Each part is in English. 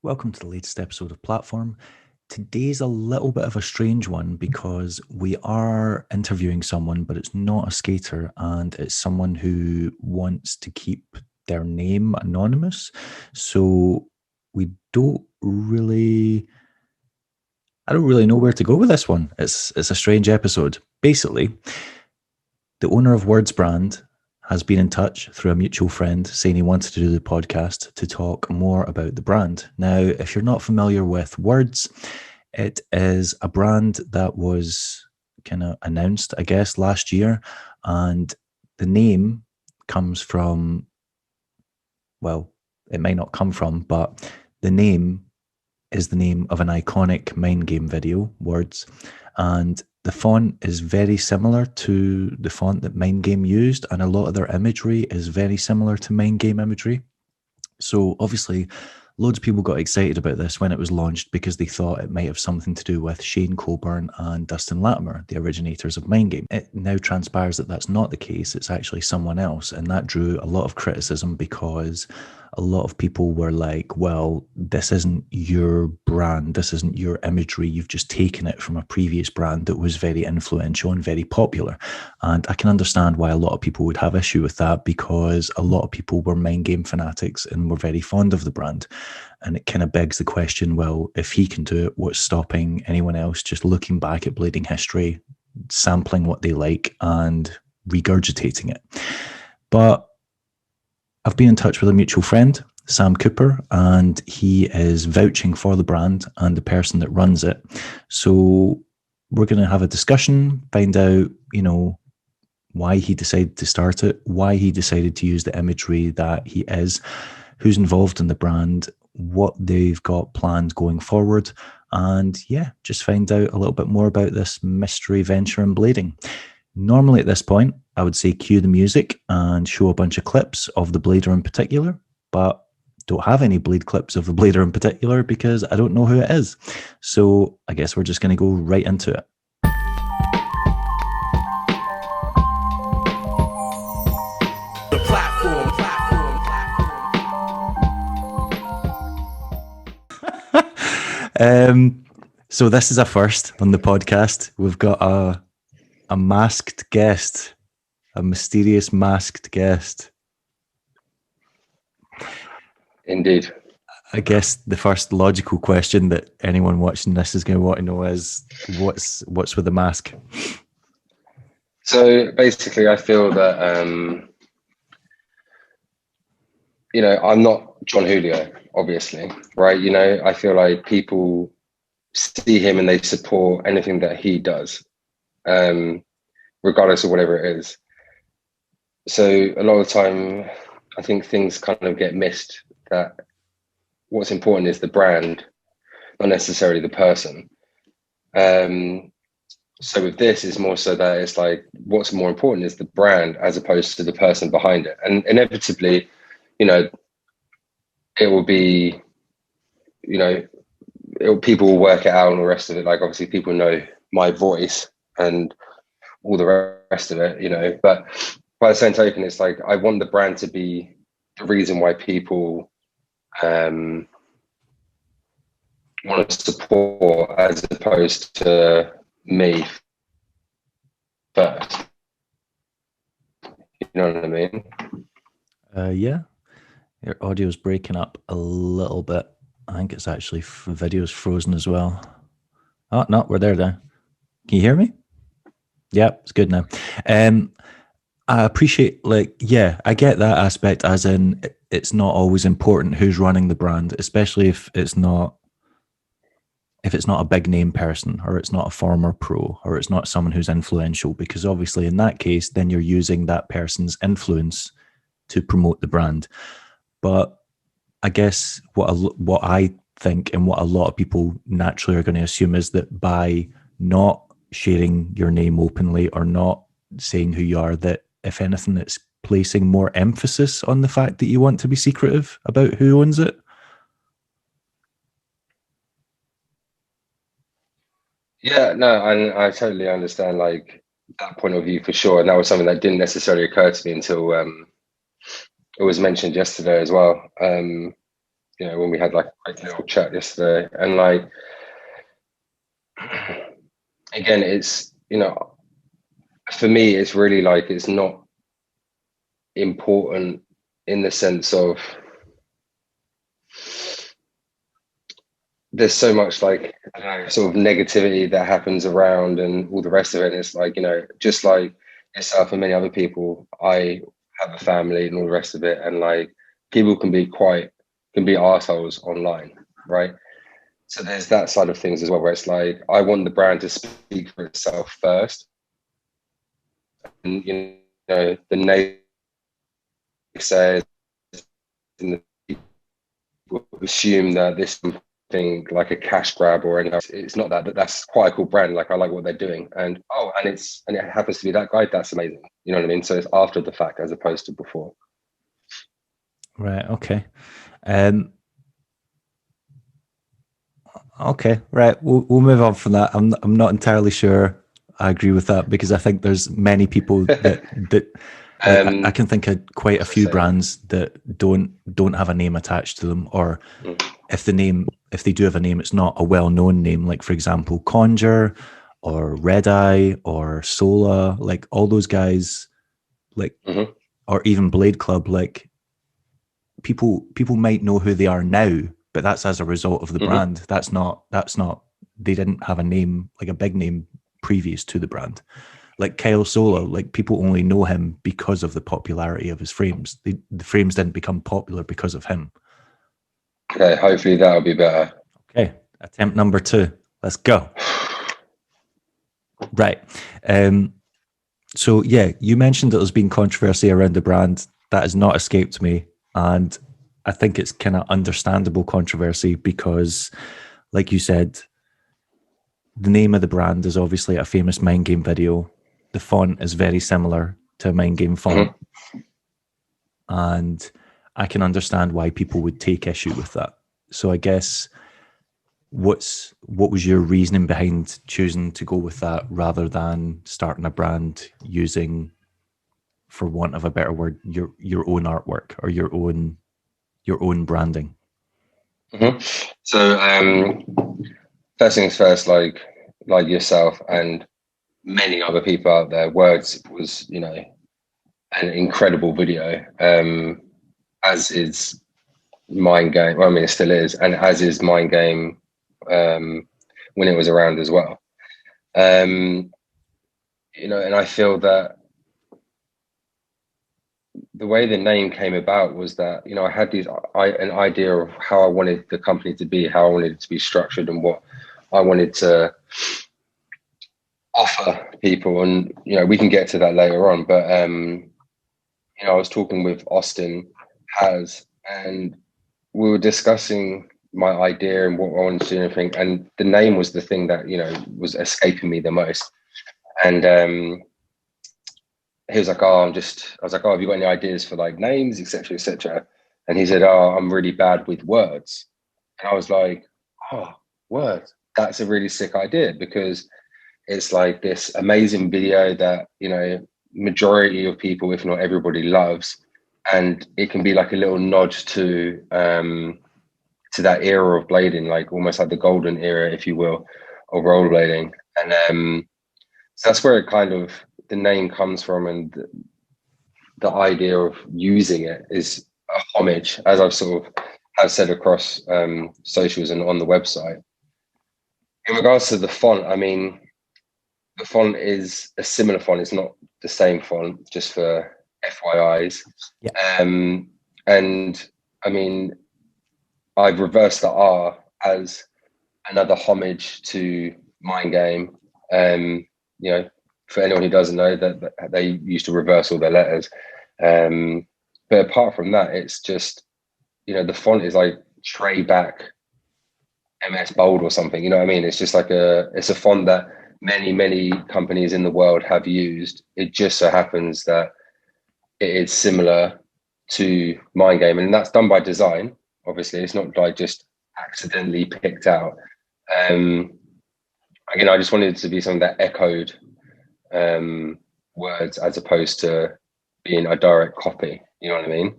Welcome to the latest episode of Platform. Today's a little bit of a strange one because we are interviewing someone, but it's not a skater and it's someone who wants to keep their name anonymous. So we I don't really know where to go with this one. It's a strange episode. Basically, the owner of Words brand has been in touch through a mutual friend saying he wanted to do the podcast to talk more about the brand. Now, if you're not familiar with Words, it is a brand that was kind of announced, I guess, last year. And the name comes from, well, it might not come from, but the name is the name of an iconic mind game video, Words. And the font is very similar to the font that Mind Game used, and a lot of their imagery is very similar to Mind Game imagery. So obviously, loads of people got excited about this when it was launched because they thought it might have something to do with Shane Coburn and Dustin Latimer, the originators of Mind Game. It now transpires that that's not the case. It's actually someone else. And that drew a lot of criticism because a lot of people were like, well, this isn't your brand. This isn't your imagery. You've just taken it from a previous brand that was very influential and very popular. And I can understand why a lot of people would have issue with that because a lot of people were Mind Game fanatics and were very fond of the brand. And it kind of begs the question, well, if he can do it, what's stopping anyone else just looking back at blading history, sampling what they like and regurgitating it? But I've been in touch with a mutual friend, Sam Cooper, and he is vouching for the brand and the person that runs it. So we're going to have a discussion, find out, why he decided to start it, why he decided to use the imagery that he is, who's involved in the brand, what they've got planned going forward, and just find out a little bit more about this mystery venture in blading. Normally at this point, I would say cue the music and show a bunch of clips of the blader in particular, but don't have any blade clips of the blader in particular because I don't know who it is. So I guess we're just going to go right into it. The platform. So this is a first on the podcast. We've got a masked guest, a mysterious masked guest. Indeed. I guess the first logical question that anyone watching this is going to want to know is what's with the mask? So basically, I feel that, I'm not John Julio, obviously, right? I feel like people see him and they support anything that he does. Regardless of whatever it is. So a lot of the time, I think things kind of get missed that what's important is the brand, not necessarily the person. So with this, it's more so that it's like, what's more important is the brand as opposed to the person behind it. And inevitably, it will be, people will work it out and all the rest of it. Like obviously people know my voice and all the rest of it, but by the same token, it's like, I want the brand to be the reason why people want to support as opposed to me first. You know what I mean? Yeah. Your audio's breaking up a little bit. I think it's actually video's frozen as well. Oh, no, we're there now. Can you hear me? Yeah, it's good now. I appreciate, I get that aspect, as in it's not always important who's running the brand, especially if it's not a big name person, or it's not a former pro, or it's not someone who's influential, because obviously in that case, then you're using that person's influence to promote the brand. But I guess what I think and what a lot of people naturally are going to assume is that by not sharing your name openly or not saying who you are, that if anything, it's placing more emphasis on the fact that you want to be secretive about who owns it. Yeah, no, I totally understand like that point of view for sure. And that was something that didn't necessarily occur to me until it was mentioned yesterday as well. you know, when we had like a quick little chat yesterday, and like, again, it's, you know, for me, it's really like, it's not important in the sense of there's so much like, I don't know, sort of negativity that happens around and all the rest of it. And it's like, you know, just like yourself and many other people, I have a family and all the rest of it. And like, people can be assholes online, right? So there's that side of things as well, where it's like, I want the brand to speak for itself first. And, you know, the naysayers and the people assume that this thing like a cash grab or anything else. It's not that. That's quite a cool brand. Like, I like what they're doing, and it happens to be that guy. That's amazing. You know what I mean? So it's after the fact as opposed to before. Right. Okay. Okay. Right. We'll move on from that. I'm not entirely sure I agree with that, because I think there's many people that like, I can think of quite a few brands that don't have a name attached to them, or if they do have a name, it's not a well-known name. Like, for example, Conjure or Red Eye or Sola, like all those guys, like, or even Blade Club, like people might know who they are now, but that's as a result of the brand. That's not, they didn't have a name, like a big name previous to the brand. Like Kyle Sola, like people only know him because of the popularity of his frames. The frames didn't become popular because of him. Okay, hopefully that'll be better. Okay, attempt number 2. Let's go. Right. So yeah, you mentioned that there's been controversy around the brand. That has not escaped me, and I think it's kind of understandable controversy because, like you said, the name of the brand is obviously a famous Mind Game video. The font is very similar to a Mind Game font, and I can understand why people would take issue with that. So I guess what was your reasoning behind choosing to go with that rather than starting a brand using, for want of a better word, your own artwork or your own branding? So first things first, like yourself and many other people out there, Words was, you know, an incredible video, as is Mind Game. Well, I mean, it still is, and as is Mind Game when it was around as well. You know, and I feel that the way the name came about was that, you know, I had an idea of how I wanted the company to be, how I wanted it to be structured, and what I wanted to offer people. And, you know, we can get to that later on, but you know, I was talking with Austin Has, and we were discussing my idea and what I wanted to do and everything. And the name was the thing that, you know, was escaping me the most. And he was like, I was like, oh, have you got any ideas for like names, etc., etc.? And he said, oh, I'm really bad with words. And I was like, oh, words. That's a really sick idea, because it's like this amazing video that, you know, majority of people, if not everybody, loves. And it can be like a little nod to that era of blading, like almost like the golden era, if you will, of rollerblading. And so that's where it kind of, the name comes from, and the idea of using it is a homage, as I've sort of have said across socials and on the website. In regards to the font, I mean, the font is a similar font. It's not the same font, just for FYIs. Yeah. And I mean, I've reversed the R as another homage to Mind Game. You know, for anyone who doesn't know, that they used to reverse all their letters. But apart from that, it's just, you know, the font is like Tray Back MS Bold or something. You know what I mean? It's just like it's a font that many companies in the world have used. It just so happens that it is similar to Mind Game, and that's done by design. Obviously, it's not like just accidentally picked out. Again, I just wanted it to be something that echoed words, as opposed to being a direct copy. You know what I mean?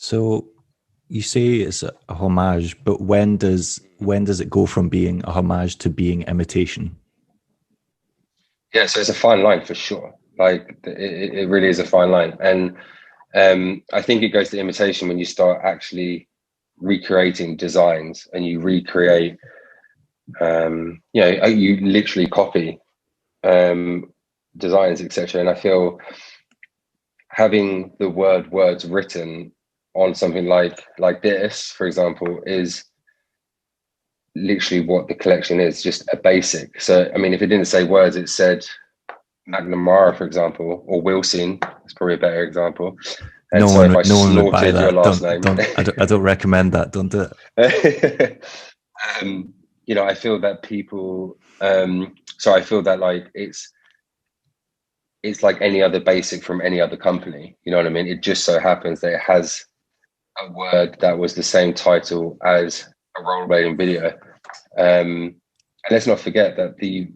So you say it's a homage, but when does it go from being a homage to being imitation? Yeah, so it's a fine line for sure. Like it really is a fine line, and I think it goes to imitation when you start actually recreating designs and you recreate, you literally copy designs, etc. And I feel having the words written on something like this, for example, is literally what the collection is, just a basic. So I mean, if it didn't say words, it said McNamara, for example, or Wilson. It's probably a better example. And so if I No one would buy slaughtered your that. last name, I don't recommend that. Don't do it. I feel that people. So I feel that like it's like any other basic from any other company. You know what I mean? It just so happens that it has a word that was the same title as a rollerblading video. And let's not forget that the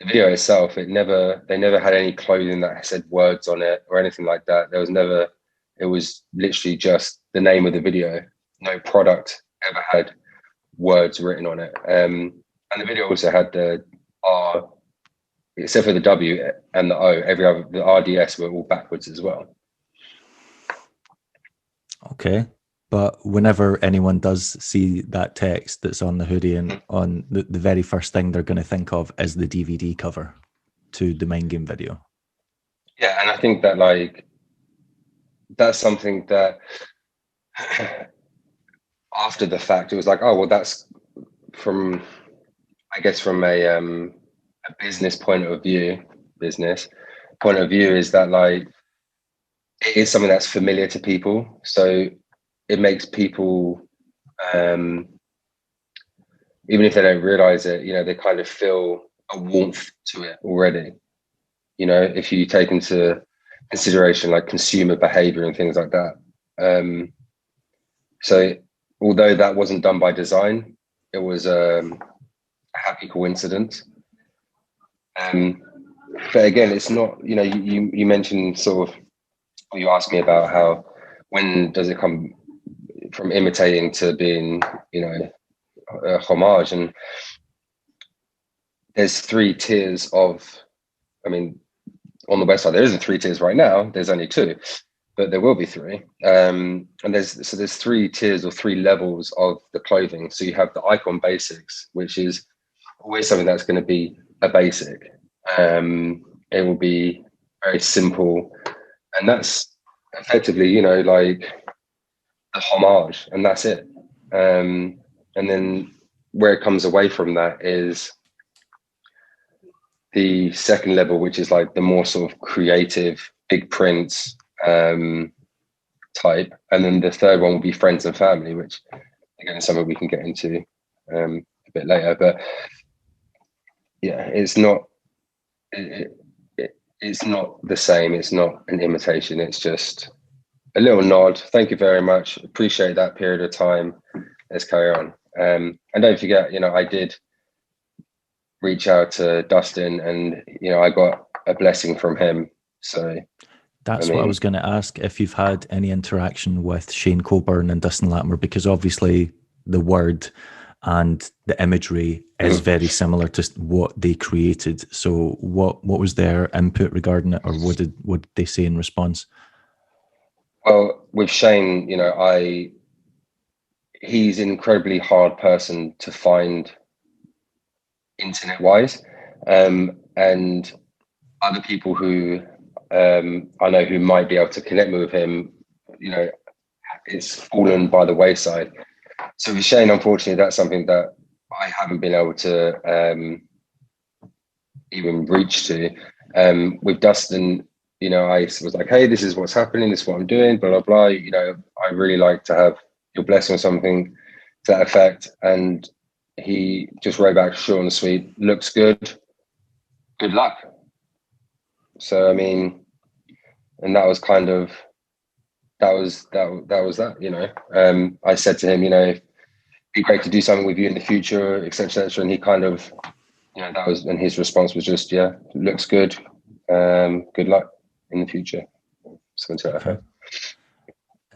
video itself, they never had any clothing that said words on it or anything like that. It was literally just the name of the video. No product ever had words written on it. And the video also had the R, except for the W and the O, the RDS were all backwards as well. Okay. But whenever anyone does see that text that's on the hoodie and on the very first thing they're going to think of is the DVD cover to the Mind Game video. Yeah, and I think that like that's something that after the fact it was like, oh well, that's from a business point of view is that like it is something that's familiar to people, so it makes people even if they don't realize it, they kind of feel a warmth to it already. If you take into consideration like consumer behavior and things like that. So although that wasn't done by design, it was a happy coincidence. But again, it's not, you mentioned sort of, you asked me about when does it come from imitating to being, a homage. And there's 3 tiers of, I mean, on the website, there isn't 3 tiers right now. There's only 2, but there will be 3. And there's 3 tiers or 3 levels of the clothing. So you have the icon basics, which is always something that's going to be a basic. It will be very simple, and that's effectively, like the homage, and that's it. And then where it comes away from that is the second level, which is like the more sort of creative, big prints type, and then the third one will be friends and family, which again is something we can get into a bit later. But yeah, it's not the same. It's not an imitation. It's just a little nod. Thank you very much. Appreciate that period of time. Let's carry on. And don't forget, I did reach out to Dustin, and I got a blessing from him. So that's what I was going to ask, if you've had any interaction with Shane Coburn and Dustin Latimer, because obviously the word and the imagery is very similar to what they created. So what was their input regarding it, or what did they say in response? Well, with Shane, he's an incredibly hard person to find internet wise, and other people who I know who might be able to connect me with him, it's fallen by the wayside. So with Shane, unfortunately, that's something that I haven't been able to even reach to. With Dustin, I was like, hey, this is what's happening, this is what I'm doing, blah, blah, blah. I really like to have your blessing or something to that effect. And he just wrote back short and sweet, looks good, good luck. So, I mean, and that was kind of, that was that. I said to him, it'd be great to do something with you in the future, etc., etc. And he kind of, that was, and his response was just, yeah, looks good. Good luck in the future. Something to that effect.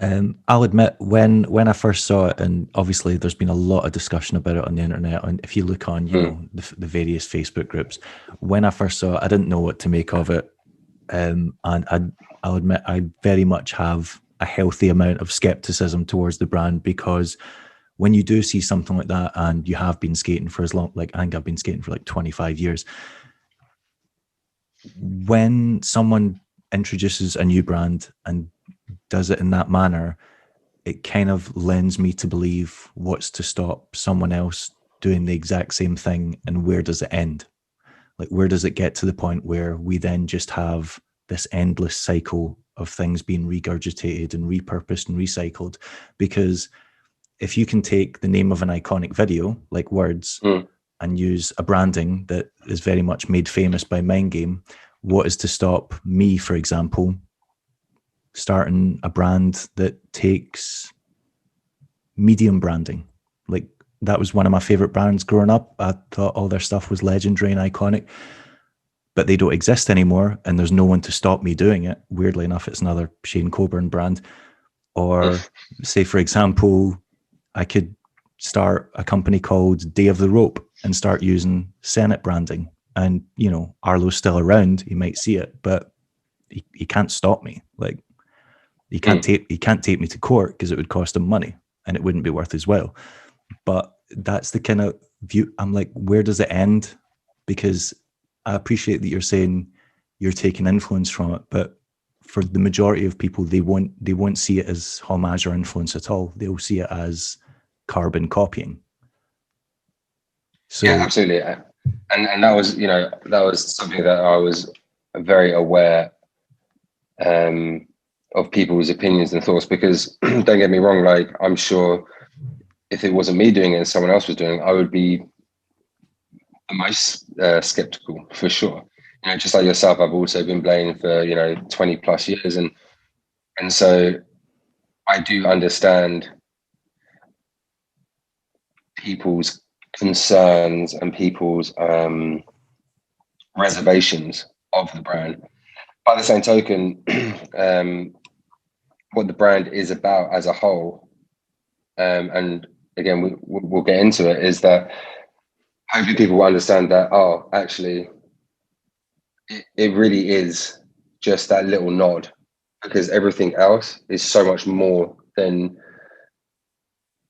I'll admit when I first saw it, and obviously there's been a lot of discussion about it on the internet, and if you look on, the various Facebook groups, when I first saw it, I didn't know what to make of it, and I'll admit I very much have a healthy amount of skepticism towards the brand, because when you do see something like that, and you have been skating for as long, like I think I've been skating for like 25 years, when someone introduces a new brand and does it in that manner, it kind of lends me to believe what's to stop someone else doing the exact same thing, and where does it end? Like, where does it get to the point where we then just have this endless cycle of things being regurgitated and repurposed and recycled? Because if you can take the name of an iconic video like Words and use a branding that is very much made famous by Mindgame, what is to stop me, for example, starting a brand that takes medium branding? Like, that was one of my favorite brands growing up. I thought all their stuff was legendary and iconic, but they don't exist anymore, and there's no one to stop me doing it. Weirdly enough, it's another Shane Coburn brand. Or say, for example, I could start a company called Day of the Rope and start using Senate branding. And, Arlo's still around. He might see it, but he can't stop me. Like, he can't take me to court, because it would cost him money and it wouldn't be worth his while. But that's the kind of view. I'm like, where does it end? Because I appreciate that you're saying you're taking influence from it, but for the majority of people, they won't see it as homage or influence at all. They'll see it as carbon copying. So yeah, absolutely. And that was, that was something that I was very aware of people's opinions and thoughts, because don't get me wrong, like, I'm sure if it wasn't me doing it and someone else was doing it, I would be the most skeptical, for sure. Just like yourself, I've also been playing for 20 plus years, and so I do understand people's concerns and people's reservations of the brand. By the same token, what the brand is about as a whole, and again, we'll get into it, is that hopefully people will understand that, actually, it really is just that little nod, because everything else is so much more than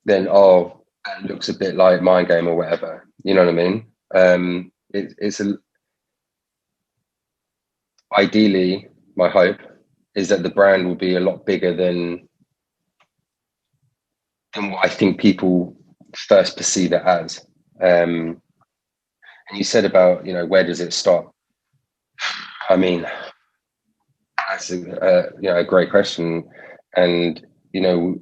that looks a bit like Mindgame or whatever. You know what I mean? Ideally, my hope is that the brand will be a lot bigger than what I think people first perceive it as. And you said about, where does it stop? I mean, that's a great question. And, there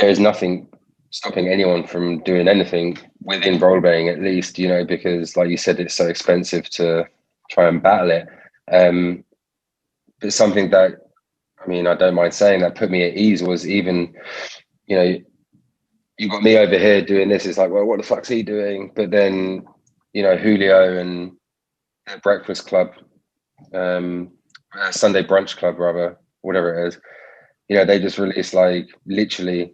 is nothing stopping anyone from doing anything within rollerblading, at least, because, like you said, it's so expensive to try and battle it. But something that, I don't mind saying, that put me at ease was, even, you got me over here doing this. It's like, well, what the fuck's he doing? But then, Julio and the Breakfast Club, Sunday Brunch Club, rather, whatever it is, they just released, like, literally,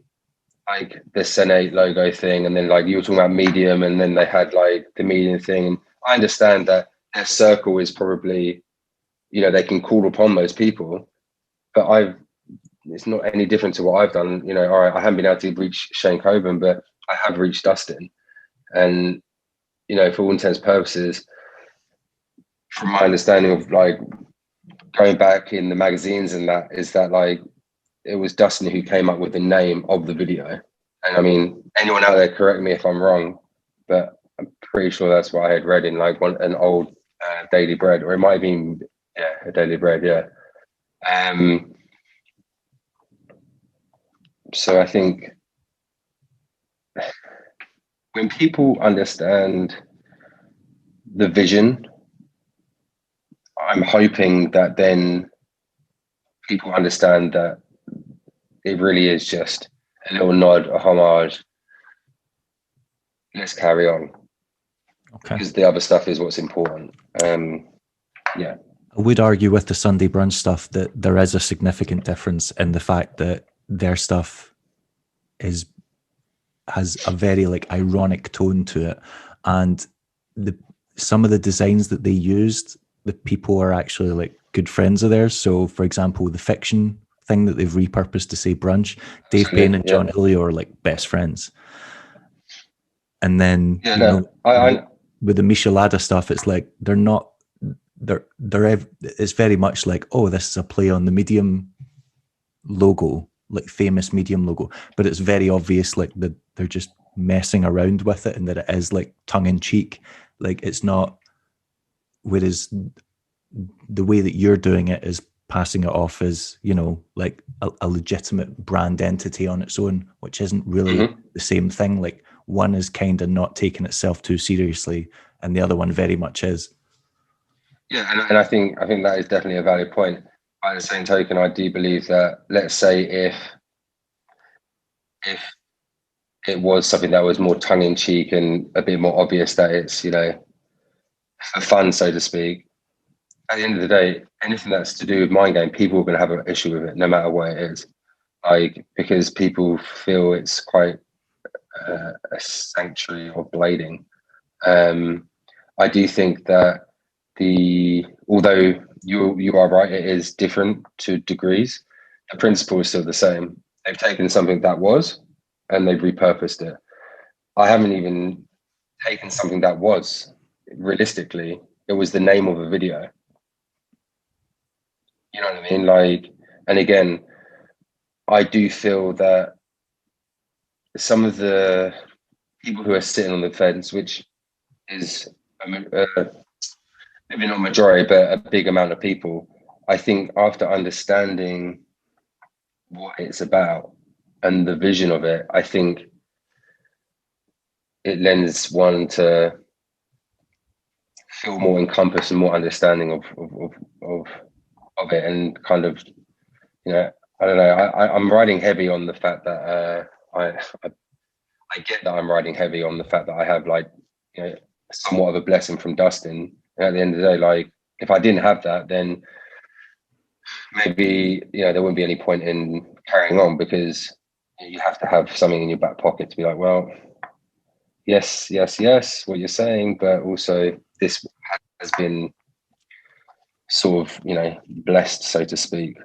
like, the Senate logo thing, and then, like, you were talking about medium, and then they had, like, the medium thing. And I understand that their circle is probably, they can call upon those people, but it's not any different to what I've done. All right, I haven't been able to reach Shane Coburn, but I have reached Dustin. And, for all intents and purposes, from my understanding of, like, going back in the magazines and that, is that, like, it was Dustin who came up with the name of the video. And anyone out there, correct me if I'm wrong, but I'm pretty sure that's what I had read in, like, an old Daily Bread, or it might have been, a Daily Bread, yeah. So I think when people understand the vision, I'm hoping that then people understand that it really is just a little nod, a homage. Let's carry on. Okay. Because the other stuff is what's important. Yeah. I would argue with the Sunday brunch stuff that there is a significant difference in the fact that their stuff has a very like ironic tone to it, and the some of the designs that they used, the people are actually like good friends of theirs. So, for example, the fiction thing that they've repurposed to say brunch, Dave Payne and John Julio are like best friends. And then with the Michelada stuff, it's like they're not. It's very much like, oh, this is a play on the Medium logo, like famous Medium logo, but it's very obvious like that they're just messing around with it and that it is like tongue in cheek. Like it's not. Whereas the way that you're doing it is passing it off as, you know, like a legitimate brand entity on its own, which isn't really the same thing. Like one is kind of not taking itself too seriously, and the other one very much is. Yeah, and I think that is definitely a valid point. By the same token, I do believe that, let's say if it was something that was more tongue in cheek and a bit more obvious that it's, you know, for fun, so to speak, at the end of the day, anything that's to do with mind game, people are going to have an issue with it, no matter what it is. Like, because people feel it's quite a sanctuary of blading. I do think that although you are right, it is different to degrees. The principle is still the same. They've taken something that was, and they've repurposed it. I haven't even taken something that was. Realistically, it was the name of a video. You know what I mean? Like, and again, I do feel that some of the people who are sitting on the fence, which is maybe not majority, but a big amount of people, I think after understanding what it's about and the vision of it, I think it lends one to feel more encompassed and more understanding of it, and kind of, you know, I don't know. I'm riding heavy on the fact that I get that I'm riding heavy on the fact that I have, like, you know, somewhat of a blessing from Dustin. And at the end of the day, like, if I didn't have that, then maybe, you know, there wouldn't be any point in carrying on, because you have to have something in your back pocket to be like, well, yes, what you're saying, but also this has been sort of, you know, blessed, so to speak.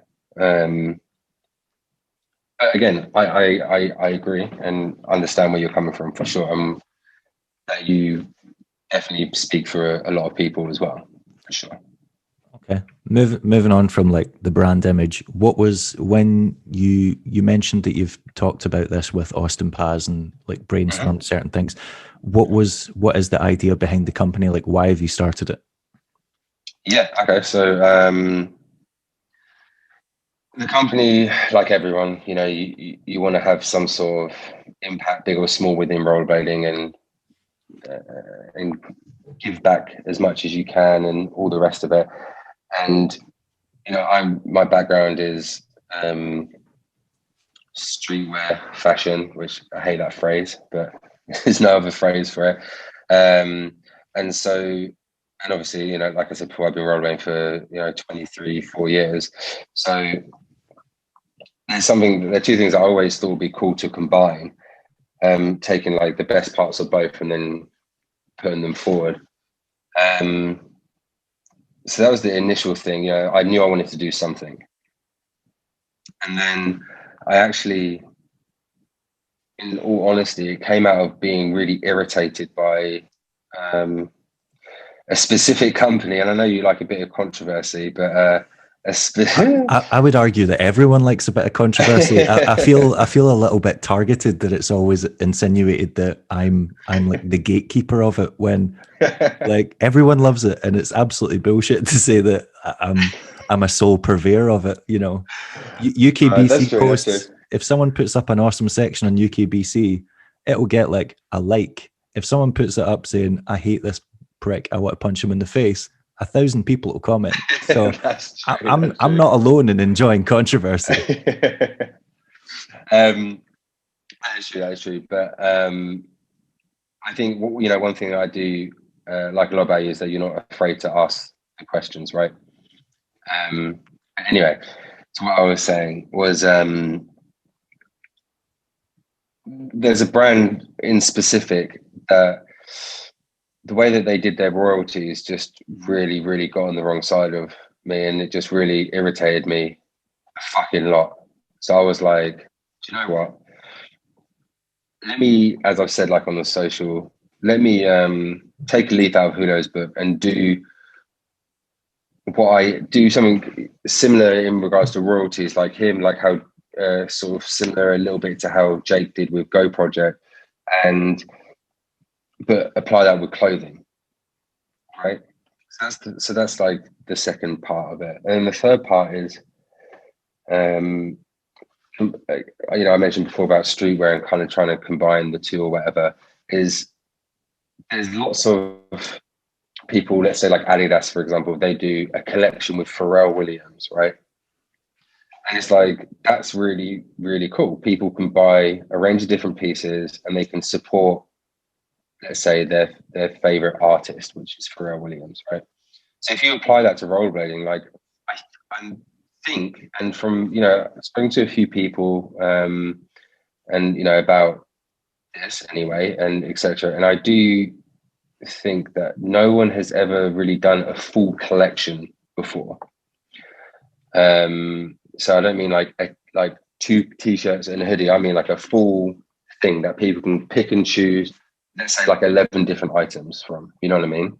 Again, I agree and understand where you're coming from, for sure. That you definitely speak for a lot of people as well, for sure. Okay, moving on from like the brand image, what was, when you mentioned that you've talked about this with Austin Paz and like brainstormed certain things, what is the idea behind the company? Like, why have you started it? Yeah, okay, so the company, like everyone, you know, you want to have some sort of impact, big or small, within rollerblading, and give back as much as you can and all the rest of it. And, you know, my background is streetwear fashion, which I hate that phrase, but there's no other phrase for it. And so, and obviously, you know, like I said before, I've been rollerblading for, you know, 4 years. So there are two things I always thought would be cool to combine, taking like the best parts of both and then putting them forward. So that was the initial thing. You know, I knew I wanted to do something. And then I actually, in all honesty, it came out of being really irritated by a specific company. And I know you like a bit of controversy, but I would argue that everyone likes a bit of controversy. I feel a little bit targeted, that it's always insinuated that I'm like the gatekeeper of it, when like everyone loves it, and it's absolutely bullshit to say that I'm a sole purveyor of it. You know, UKBC posts. If someone puts up an awesome section on UKBC, it'll get like a like. If someone puts it up saying, "I hate this prick, I want to punch him in the face," 1,000 people will comment. So I'm not alone in enjoying controversy. That's true. But I think, you know, one thing that I do like a lot about you is that you're not afraid to ask the questions, right? Anyway, so what I was saying was there's a brand in specific that the way that they did their royalties just really, really got on the wrong side of me, and it just really irritated me a fucking lot. So I was like, do you know what? Let me, as I've said, like on the social, let me take a leaf out of Julio's book and do something similar in regards to royalties, like him, like how sort of similar a little bit to how Jake did with Go Project, but apply that with clothing, right? So that's like the second part of it, and the third part is, I mentioned before about streetwear and kind of trying to combine the two or whatever. There's lots of people, let's say like Adidas, for example, they do a collection with Pharrell Williams, right? And it's like, that's really, really cool. People can buy a range of different pieces and they can support, let's say, their favorite artist, which is Pharrell Williams, right? So if you apply that to rollerblading, like I think, and from, speaking to a few people and, about this anyway, and etc. And I do think that no one has ever really done a full collection before. So I don't mean like two t-shirts and a hoodie. I mean like a full thing that people can pick and choose, let's say like 11 different items from, you know what I mean?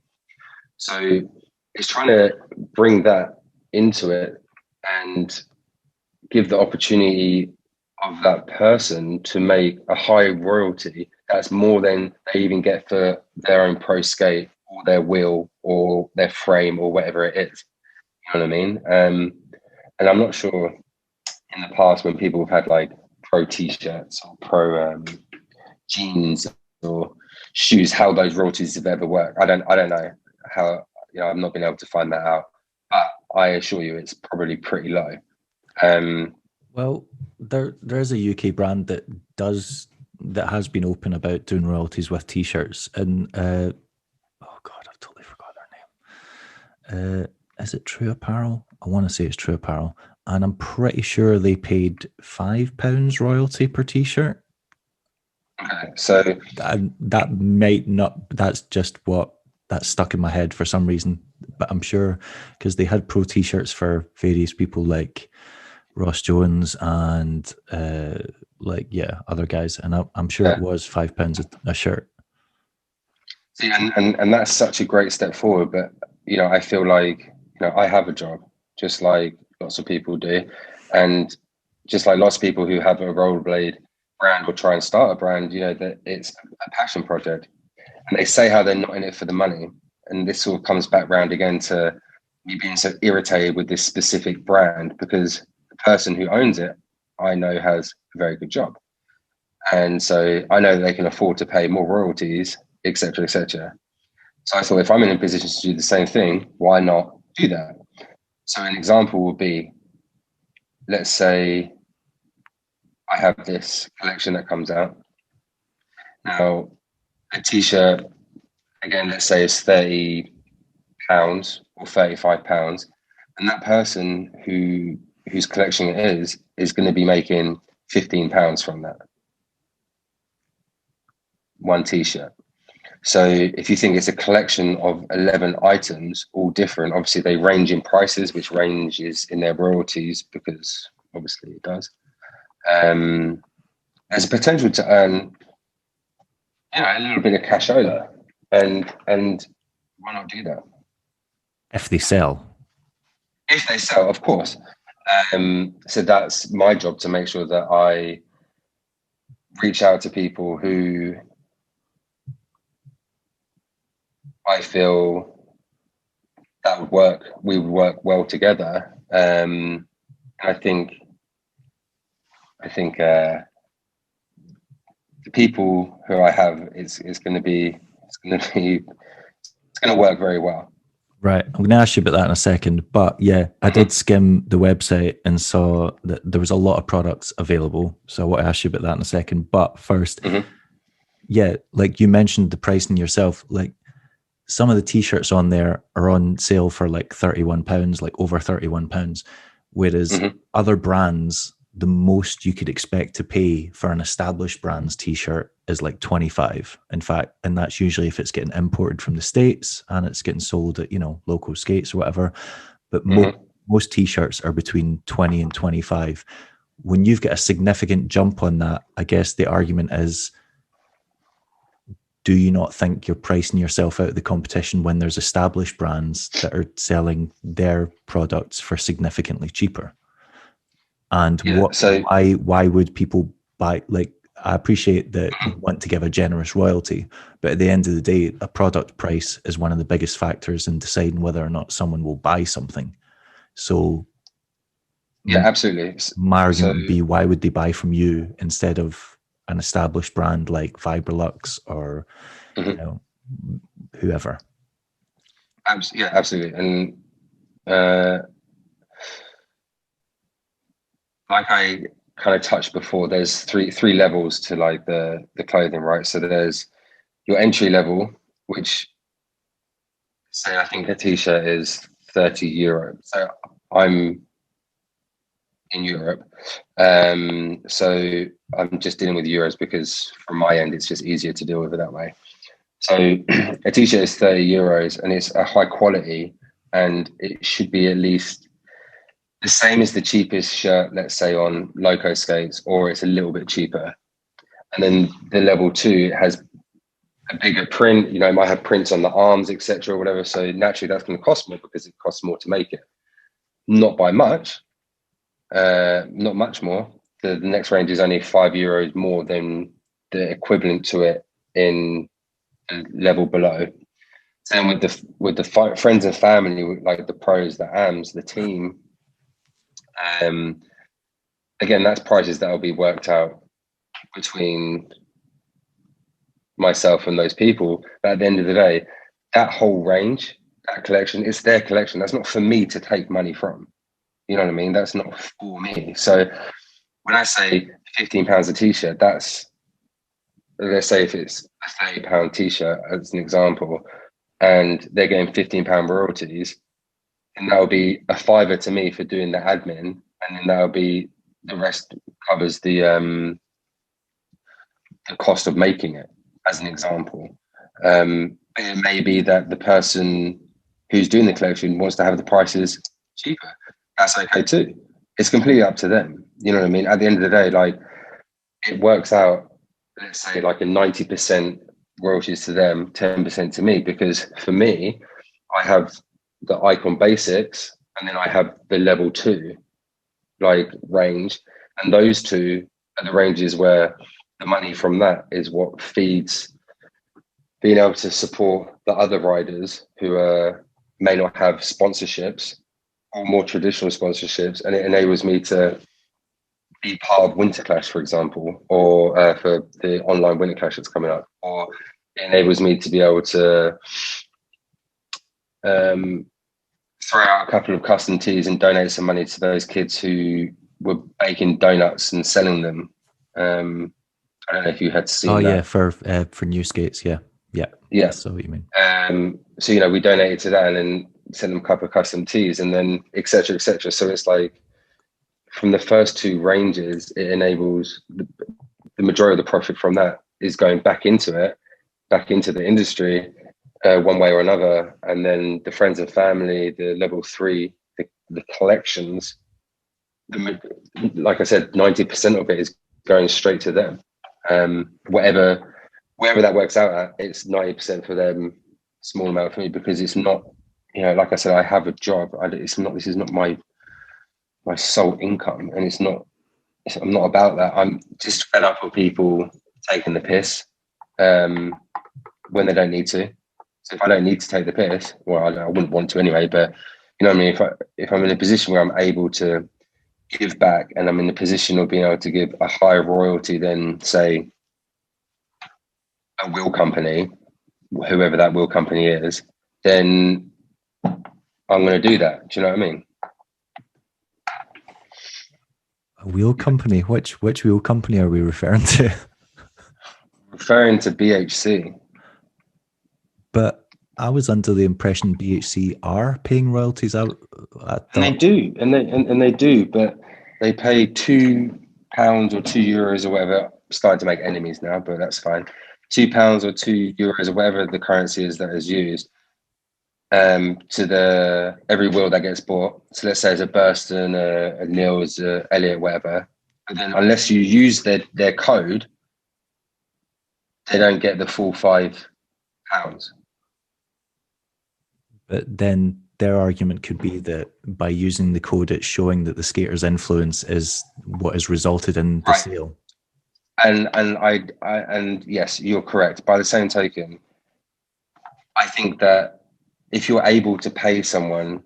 So it's trying to bring that into it and give the opportunity of that person to make a high royalty that's more than they even get for their own pro skate or their wheel or their frame or whatever it is. You know what I mean? And I'm not sure in the past when people have had like pro t-shirts or pro jeans or shoes, how those royalties have ever worked. I don't know how, I've not been able to find that out, but I assure you it's probably pretty low. Well, there is a UK brand that has been open about doing royalties with t-shirts, and oh god, I've totally forgot their name. Is it True Apparel? I want to say it's True Apparel, and I'm pretty sure they paid £5 royalty per t-shirt. Okay, so that might not. That's just that's stuck in my head for some reason, but I'm sure because they had pro t-shirts for various people like Ross Jones and other guys, and I'm sure it was £5 a shirt. See, and that's such a great step forward. But I feel like I have a job, just like lots of people do, and just like lots of people who have a rollerblade brand or try and start a brand, that it's a passion project, and they say how they're not in it for the money, and this all comes back round again to me being so irritated with this specific brand because person who owns it, I know has a very good job. And so I know that they can afford to pay more royalties, et cetera, et cetera. So I thought if I'm in a position to do the same thing, why not do that? So an example would be, let's say I have this collection that comes out. Now, a t-shirt, again, let's say is £30 or £35. And that person whose collection it is going to be making £15 from that one t-shirt. So if you think it's a collection of 11 items, all different, obviously they range in prices, which ranges in their royalties because obviously it does. There's a potential to earn, a little bit of cashola, and why not do that? If they sell. If they sell, of course. So that's my job to make sure that I reach out to people who I feel that would work. We would work well together. I think the people who I have is going to work very well. Right. I'm going to ask you about that in a second. But yeah, I did skim the website and saw that there was a lot of products available. So I want to ask you about that in a second. But first, yeah, like you mentioned the pricing yourself, like some of the t-shirts on there are on sale for like £31, like over £31, whereas other brands, the most you could expect to pay for an established brand's t-shirt is like 25. In fact, and that's usually if it's getting imported from the States and it's getting sold at, local skates or whatever. But most t-shirts are between 20 and 25. When you've got a significant jump on that, I guess the argument is, do you not think you're pricing yourself out of the competition when there's established brands that are selling their products for significantly cheaper? And why would people buy? Like, I appreciate that you want to give a generous royalty, but at the end of the day, a product price is one of the biggest factors in deciding whether or not someone will buy something. So yeah, absolutely. My argument would be, why would they buy from you instead of an established brand like Vibrolux or whoever? Yeah, absolutely. And like I kind of touched before, there's three levels to like the clothing, right? So there's your entry level, which, say I think a t-shirt is €30. So I'm in Europe, so I'm just dealing with euros because from my end it's just easier to deal with it that way. So a t-shirt is €30 and it's a high quality, and it should be at least the same as the cheapest shirt, let's say on Loco skates, or it's a little bit cheaper. And then the level 2 has a bigger print, it might have prints on the arms, etc., or whatever. So naturally that's going to cost more because it costs more to make it. Not by much, not much more. The next range is only €5 more than the equivalent to it in a level below. Same with the friends and family, like the pros, the AMs, the team. Again, that's prices that will be worked out between myself and those people. But at the end of the day, that whole range, that collection, it's their collection. That's not for me to take money from. You know what I mean? That's not for me. So when I say £15 a t-shirt, that's, let's say if it's a £30 t-shirt as an example, and they're getting £15 royalties, and that will be a fiver to me for doing the admin, and then that will be the rest covers the cost of making it, as an example. It may be that the person who's doing the collection wants to have the prices cheaper. That's okay too. It's completely up to them. You know what I mean? At the end of the day, like, it works out, let's say like a 90% royalties to them, 10% to me, because for me, I have the Icon Basics and then I have the level 2 like range, and those two are the ranges where the money from that is what feeds being able to support the other riders who may not have sponsorships or more traditional sponsorships, and it enables me to be part of Winter Clash, for example, or for the online Winter Clash that's coming up, or it enables me to be able to throw out a couple of custom tees and donate some money to those kids who were baking donuts and selling them. I don't know if you had seen that. Yeah, for new skates, yeah. So what you mean. So we donated to that and then sent them a couple of custom tees, and then etc. etc. So it's like, from the first two ranges, it enables the majority of the profit from that is going back into the industry, one way or another. And then the friends and family, the level 3, the collections, like I said, 90% of it is going straight to them. Wherever that works out at, it's 90% for them, small amount for me, because it's not, like I said, I have a job. This is not my sole income, and I'm not about that. I'm just fed up with people taking the piss when they don't need to. So if I don't need to take the piss, well, I wouldn't want to anyway, but you know what I mean? If I'm in a position where I'm able to give back, and I'm in the position of being able to give a higher royalty than, say, a wheel company, whoever that wheel company is, then I'm going to do that. Do you know what I mean? A wheel company? Which wheel company are we referring to? Referring to BHC. But I was under the impression BHC are paying royalties. I thought, and they do, and they do, but they pay £2 or €2 or whatever. Starting to make enemies now, but that's fine. £2 or €2 or whatever the currency is that is used to the every wheel that gets bought. So let's say it's a Burston, a Nils, a Elliott, whatever. But then unless you use their code, they don't get the full £5. but then their argument could be that by using the code, it's showing that the skater's influence is what has resulted in the sale. And yes, you're correct. By the same token, I think that if you're able to pay someone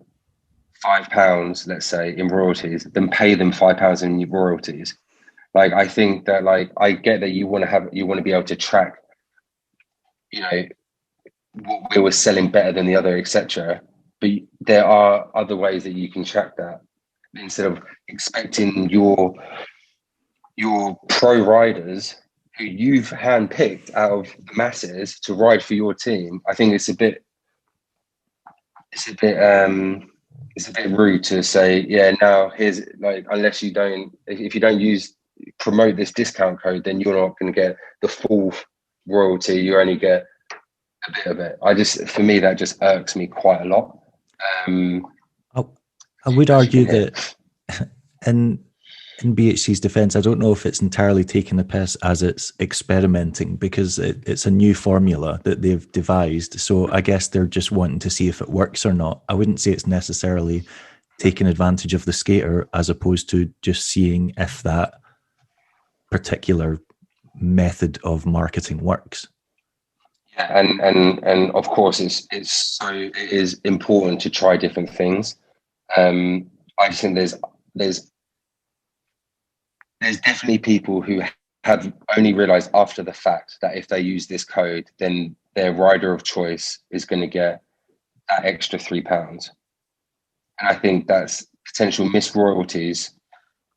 £5, let's say, in royalties, then pay them £5 in royalties. Like, I think that, like, I get that you want to be able to track, what we were selling better than the other, etc. But there are other ways that you can track that instead of expecting your pro riders who you've handpicked out of the masses to ride for your team. I think it's a bit rude to say, yeah, now here's, like, unless you don't, if you don't promote this discount code, then you're not going to get the full royalty. You only get a bit of it. For me, that just irks me quite a lot. I would argue that in BHC's defense, I don't know if it's entirely taking the piss as it's experimenting, because it's a new formula that they've devised. So I guess they're just wanting to see if it works or not. I wouldn't say it's necessarily taking advantage of the skater as opposed to just seeing if that particular method of marketing works. Yeah, and of course it is important to try different things. I just think there's definitely people who have only realized after the fact that if they use this code, then their rider of choice is going to get that extra £3. And I think that's potential missed royalties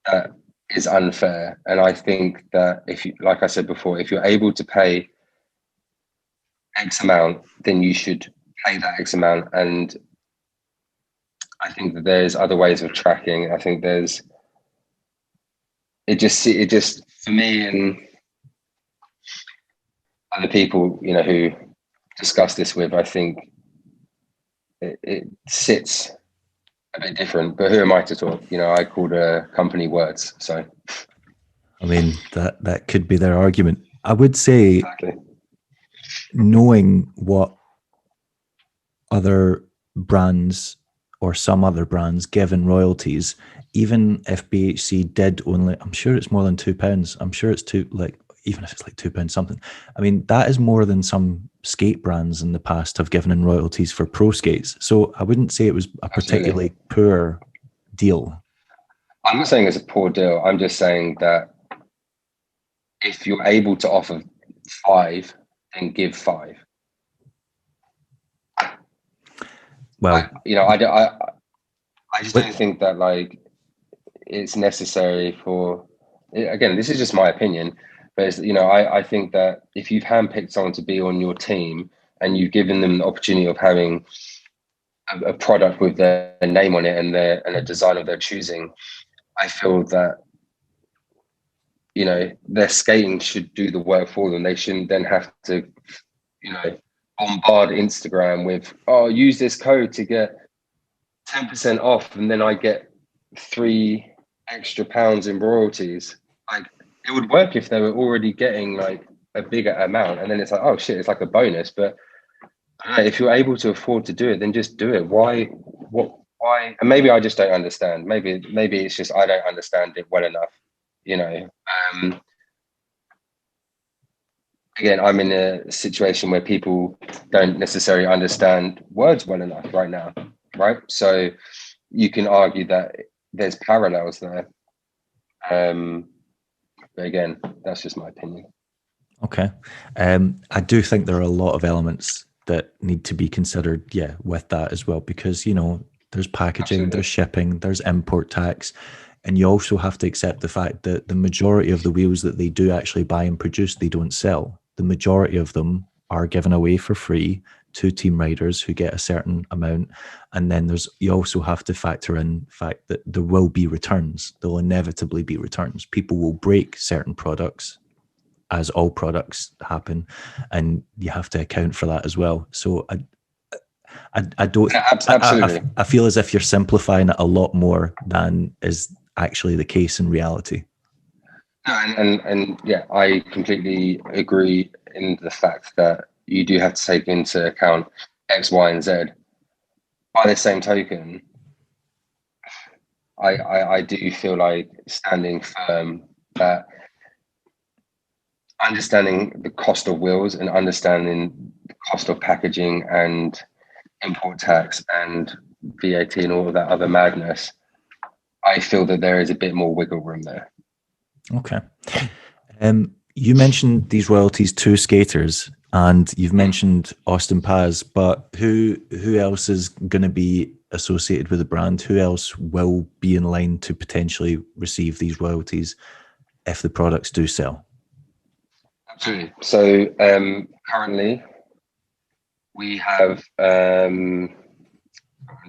that is unfair. And I think that if you, like I said before, if you're able to pay X amount, then you should pay that X amount. And I think that there's other ways of tracking. I think it just for me and other people, who discuss this with, I think it sits a bit different. But who am I to talk? I called a company words. So, I mean, that could be their argument. I would say, exactly. Knowing what other brands or some other brands given royalties, even if BHC did only, I'm sure it's more than £2. I'm sure it's even if it's like £2 something. I mean, that is more than some skate brands in the past have given in royalties for pro skates. So I wouldn't say it was a particularly poor deal. I'm not saying it's a poor deal. I'm just saying that if you're able to offer 5, then give 5. Well, I just don't think that, like, it's necessary for. Again, this is just my opinion, but it's, I think that if you've handpicked someone to be on your team and you've given them the opportunity of having a product with their name on it and a design of their choosing, I feel that their skating should do the work for them. They shouldn't then have to bombard Instagram with, oh, use this code to get 10% off, and then I get £3 extra in royalties. Like, it would work if they were already getting like a bigger amount, and then it's like, oh shit, it's like a bonus. But if you're able to afford to do it, then just do it. Why? And maybe I just don't understand. Maybe it's just I don't understand it well enough. Again, I'm in a situation where people don't necessarily understand words well enough right now, right? So you can argue that there's parallels there. But again, that's just my opinion. Okay. I do think there are a lot of elements that need to be considered, with that as well, because, there's packaging, Absolutely. There's shipping, there's import tax. And you also have to accept the fact that the majority of the wheels that they do actually buy and produce, they don't sell. The majority of them are given away for free two team riders who get a certain amount. And then you also have to factor in the fact that there will be returns. There'll inevitably be returns. People will break certain products, as all products happen, and you have to account for that as well. So I don't. Absolutely. I feel as if you're simplifying it a lot more than is actually the case in reality. And yeah, I completely agree in the fact that you do have to take into account X, Y, and Z. By the same token, I do feel like standing firm that understanding the cost of wheels and understanding the cost of packaging and import tax and VAT and all of that other madness, I feel that there is a bit more wiggle room there. Okay. You mentioned these royalties to skaters, and you've mentioned Austin Paz, but who else is going to be associated with the brand? Who else will be in line to potentially receive these royalties if the products do sell? Absolutely. So currently we have, I'm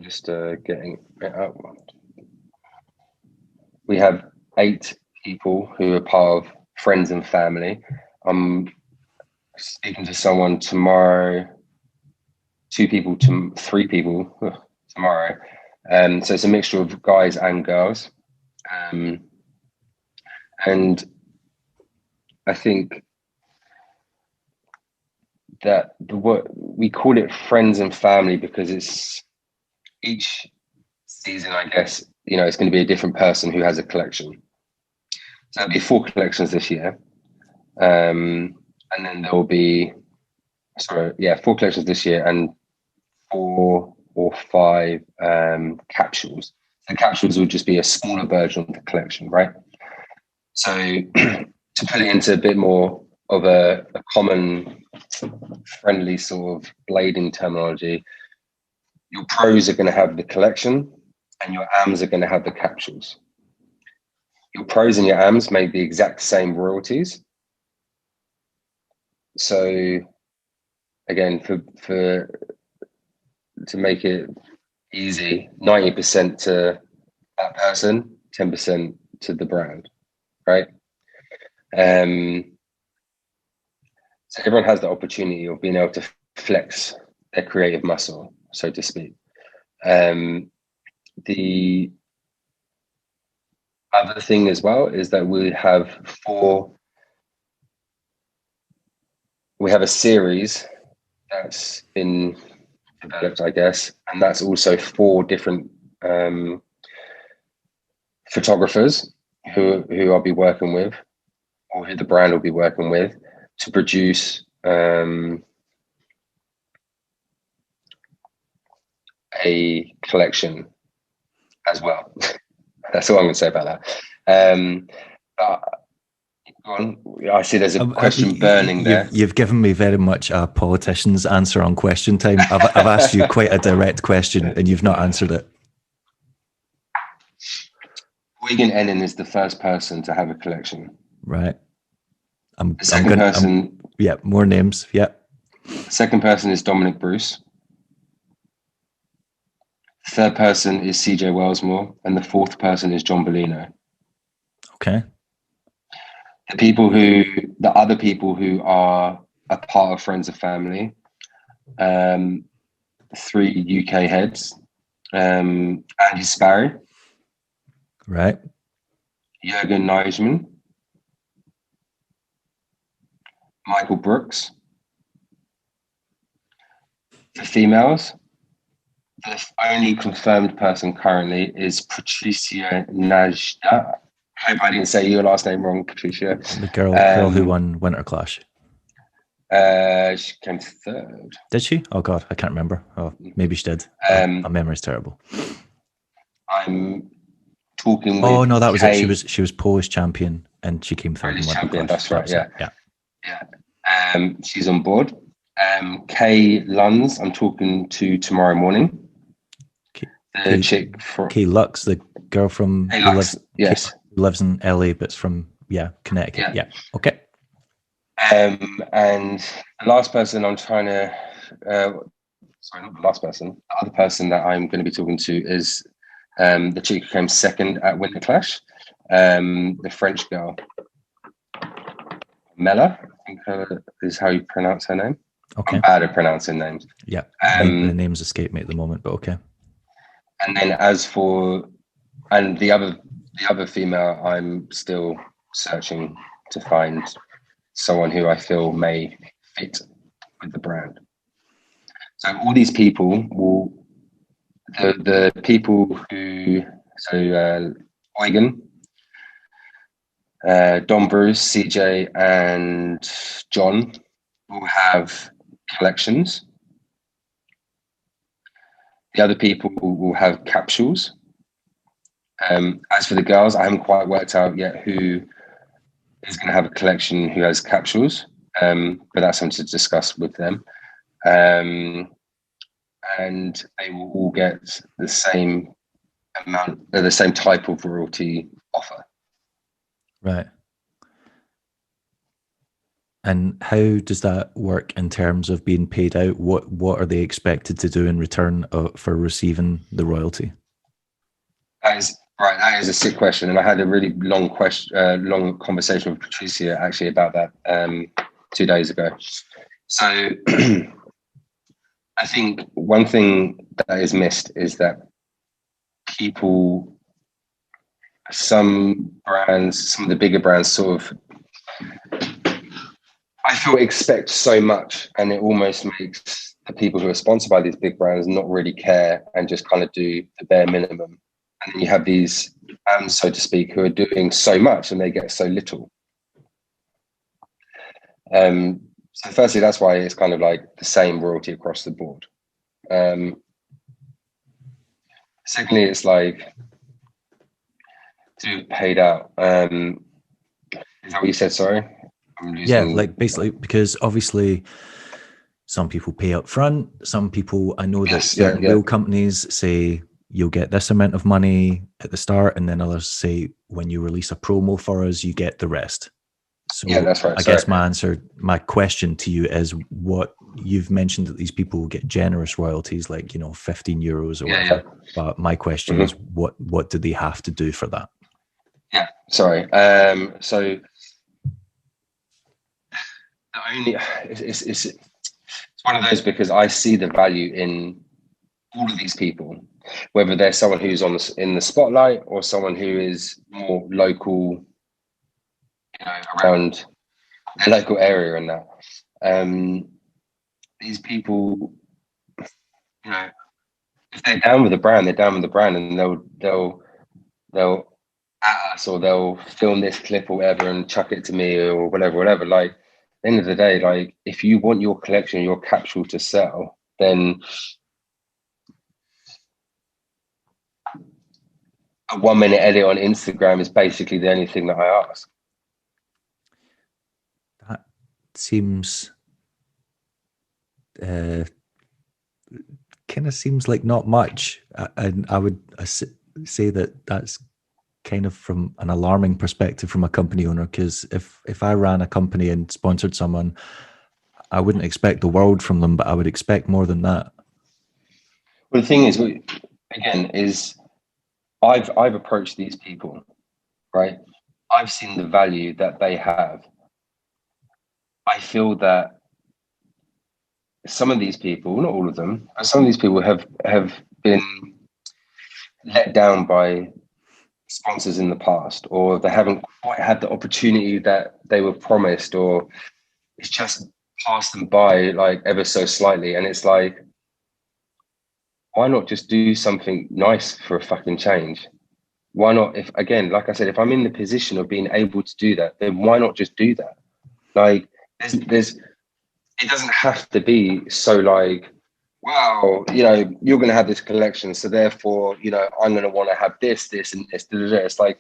just getting it up. We have 8 people who are part of friends and family. I'm speaking to someone tomorrow, 2 people to 3 people tomorrow. So it's a mixture of guys and girls. And I think that we call it friends and family because it's each season, I guess, it's going to be a different person who has a collection. So there'll be 4 collections this year. And then there will be, 4 collections this year and 4 or 5 capsules. The capsules will just be a smaller version of the collection, right? So to put it into a bit more of a common, friendly sort of blading terminology, your pros are going to have the collection and your AMs are going to have the capsules. Your pros and your AMs make the exact same royalties. So again, for to make it easy, 90% to that person, 10% to the brand, right? So everyone has the opportunity of being able to flex their creative muscle, so to speak. The other thing as well is that we have a series that's been developed, I guess, and that's also 4 different photographers who I'll be working with, or who the brand will be working with, to produce a collection as well. That's all I'm going to say about that. I see there's a question burning there. You've given me very much a politician's answer on question time. I've asked you quite a direct question and you've not answered it. Eugen Enin is the first person to have a collection. Right. More names. Yeah. The second person is Dominic Bruce. The third person is CJ Wellsmore, and the 4th person is John Bolino. Okay. The other people who are a part of Friends of Family, 3 UK heads, Andy Sparrow, right, Eugen Enin, Michael Brooks. For females, the only confirmed person currently is Patricia Najda. I hope I didn't say your last name wrong, Patricia. The girl who won Winter Clash. She came 3rd. Did she? Oh God, I can't remember. Oh, maybe she did. My memory's terrible. I'm talking with. Oh no, that was it. She was Polish champion, and she came 3rd. Polish in champion. Clash. That's right. Yeah. She's on board. Kay Lunds, I'm talking to tomorrow morning. Kay Lux, the girl from who lives in LA, but's from Connecticut. Yeah. Okay. And the last person I'm trying to sorry, not the last person. The other person that I'm going to be talking to is the chick who came second at Winter Clash, the French girl, Mela, I think is how you pronounce her name. Okay. I'm bad at pronouncing names. Yeah, the names escape me at the moment, but okay. And then the other female, I'm still searching to find someone who I feel may fit with the brand. So all these people the people who, Eugen, Don Bruce, CJ, and John will have collections. The other people will have capsules. As for the girls, I haven't quite worked out yet who is going to have a collection who has capsules, but that's something to discuss with them. And they will all get the same amount, the same type of royalty offer. Right. And how does that work in terms of being paid out? What are they expected to do in return for receiving the royalty? That is a sick question, and I had a really long conversation with Patricia actually about that 2 days ago. So I think one thing that is missed is that some of the bigger brands sort of, I feel, expect so much, and it almost makes the people who are sponsored by these big brands not really care and just kind of do the bare minimum. And then you have these so to speak, who are doing so much and they get so little. So firstly, that's why it's kind of like the same royalty across the board. Secondly, it's like to paid out. Is that what you said? Sorry. Yeah, like basically, because obviously some people pay up front. Some people, I know that certain wheel companies say you'll get this amount of money at the start, and then others say when you release a promo for us, you get the rest. So yeah, that's right. I guess my question to you is, what you've mentioned that these people will get generous royalties, like, you know, 15 euros or whatever. Yeah. But my question is, what do they have to do for that? Yeah, sorry. So it's one of those, because I see the value in all of these people, whether they're someone who's in the spotlight or someone who is more local, you know, around the local area and that. These people, you know, if they're down with the brand, they're down with the brand, and they'll at us, or they'll film this clip or whatever and chuck it to me or whatever. Like, at the end of the day, like, if you want your collection, your capsule to sell, then a 1-minute edit on Instagram is basically the only thing that I ask. That seems kind of seems like not much, and I would say that that's kind of from an alarming perspective from a company owner, because if I ran a company and sponsored someone, I wouldn't expect the world from them, but I would expect more than that. Well, the thing is, again, is I've approached these people, right? I've seen the value that they have. I feel that some of these people, not all of them, but some of these people have been let down by sponsors in the past, or they haven't quite had the opportunity that they were promised, or it's just passed them by like ever so slightly. And it's like, why not just do something nice for a fucking change? Why not? If, again, like I said, if I'm in the position of being able to do that, then why not just do that? Like, it doesn't have to be so like, wow, you know, you're going to have this collection, so therefore, you know, I'm going to want to have this, and this. It's like,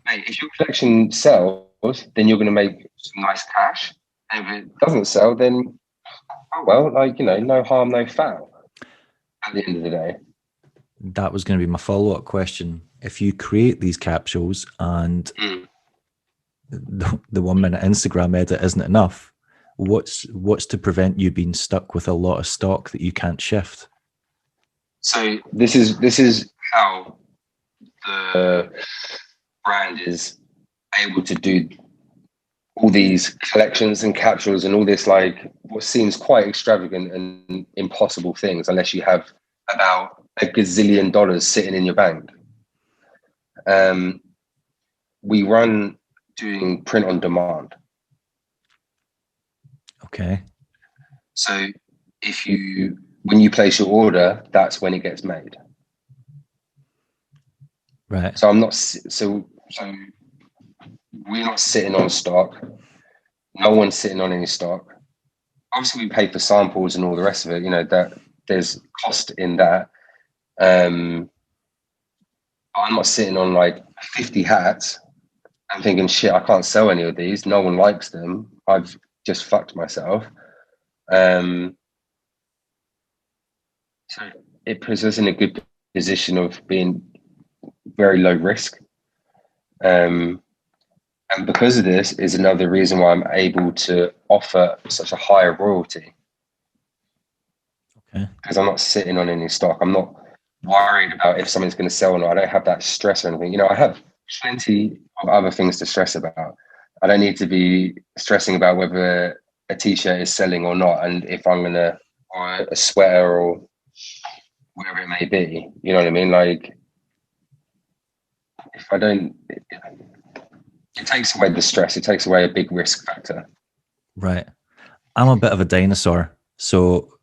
mate, if your collection sells, then you're going to make some nice cash. And if it doesn't sell, then, oh well, like, you know, no harm, no foul at the end of the day. That was going to be my follow-up question. If you create these capsules and the 1-minute Instagram edit isn't enough, What's to prevent you being stuck with a lot of stock that you can't shift? So this is how the brand is able to do all these collections and capsules and all this, like, what seems quite extravagant and impossible things, unless you have about $1 gazillion sitting in your bank. We run doing print on demand. Okay. So when you place your order, that's when it gets made. Right. So we're not sitting on stock. No one's sitting on any stock. Obviously, we pay for samples and all the rest of it. You know, that there's cost in that. I'm not sitting on like 50 hats and thinking, shit, I can't sell any of these. No one likes them. I've just fucked myself. So it puts us in a good position of being very low risk. And because of this is another reason why I'm able to offer such a higher royalty. Okay. Because I'm not sitting on any stock. I'm not worried about if something's going to sell or not. I don't have that stress or anything. You know, I have plenty of other things to stress about. I don't need to be stressing about whether a t-shirt is selling or not, and if I'm going to, or a sweater or whatever it may be. You know what I mean? Like, if I don't, it takes away the stress. It takes away a big risk factor. Right. I'm a bit of a dinosaur. So